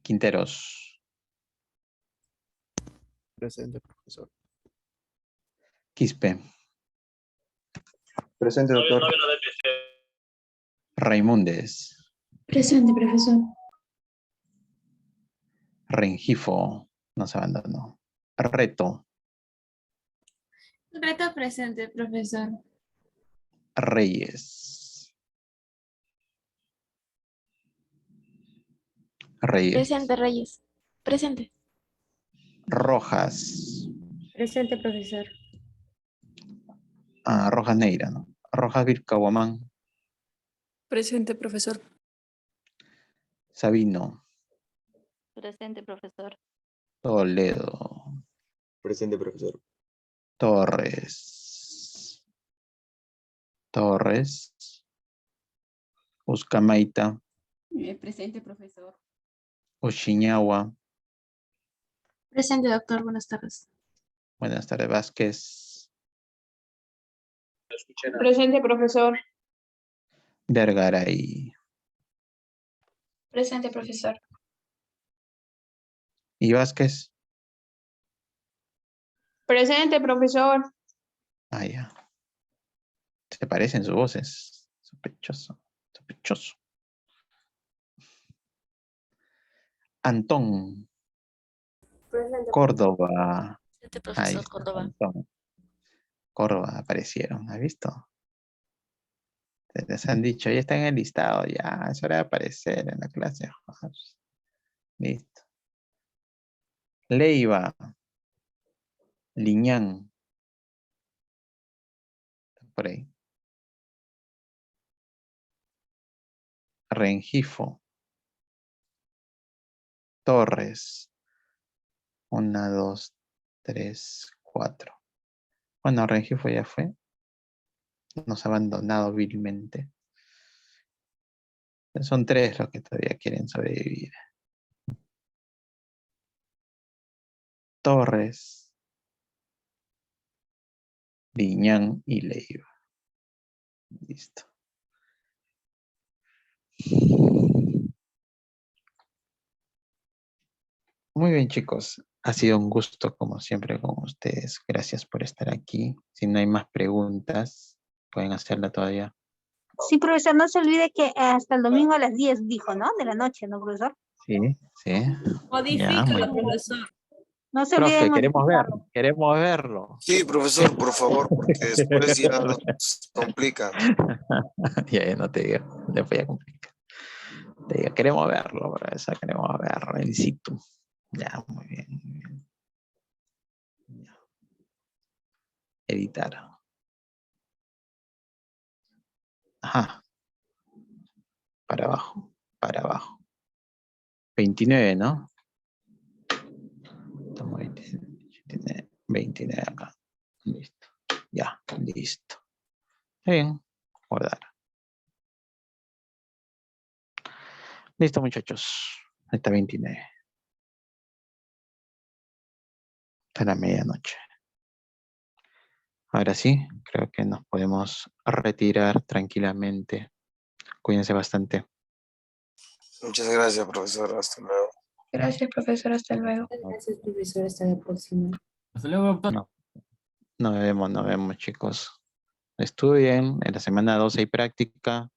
Quinteros,
Presente, profesor.
Quispe,
Presente, doctor.
Raimundes,
Presente, profesor.
Rengifo, nos abandonó. Reto,
Reto presente, profesor.
Reyes. Reyes.
Presente, Reyes. Presente.
Rojas.
Presente, profesor.
Rojas Neira, ¿no? Rojas Vircahuamán.
Presente, profesor.
Sabino.
Presente, profesor.
Toledo.
Presente, profesor.
Torres. Uscamaita.
Presente, profesor.
Oshiñawa.
Presente, doctor. Buenas tardes.
Buenas tardes, Vázquez.
Presente, profesor.
Vergaray.
Presente, profesor.
¿Y Vázquez?
Presente, profesor.
Ya. Se parecen sus voces. Sospechoso. Antón.
Presente,
Córdoba.
profesor.
Ahí está, Antón. Córdoba aparecieron, ¿has visto? Les han dicho, ya está en el listado, ya, es hora de aparecer en la clase. Listo. Leiva. Liñán. Por ahí. Rengifo. Torres. 1, 2, 3, 4. Bueno, Rengifo ya fue. Nos ha abandonado vilmente. Son 3 los que todavía quieren sobrevivir. Torres, Liñán y Leiva. Listo. Muy bien, chicos. Ha sido un gusto, como siempre, con ustedes. Gracias por estar aquí. Si no hay más preguntas, pueden hacerla todavía.
Sí, profesor, no se olvide que hasta el domingo a las 10 dijo, ¿no? De la noche, ¿no, profesor?
Sí, sí.
Modifícalo,
Muy bien.
profesor.
No se
Profe,
olviden
queremos
modificarlo.
queremos verlo.
Sí, profesor, por favor, porque después ya nos complica.
Ya no te digo, le voy a complicar. Te digo, queremos verlo, profesor, queremos verlo in situ. Ya, muy bien, muy bien. Ya. Editar. Ajá. para abajo, para abajo. 29, ¿no? Estamos 29 acá. Listo. Ya, listo. Está bien, guardar. Listo, muchachos. Está 29. Hasta la medianoche. Ahora sí, creo que nos podemos retirar tranquilamente. Cuídense bastante.
Muchas gracias, profesor. Hasta luego.
Gracias, profesor. Hasta luego.
Gracias, profesor. Hasta la próxima. Hasta luego, doctor.
No. Nos vemos, chicos. Estudien. En la semana 2 hay práctica.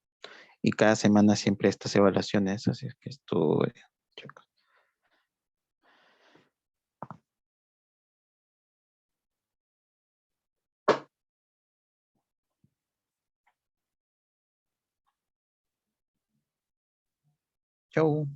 Y cada semana siempre estas evaluaciones. Así es que estudien, chicos. Chau.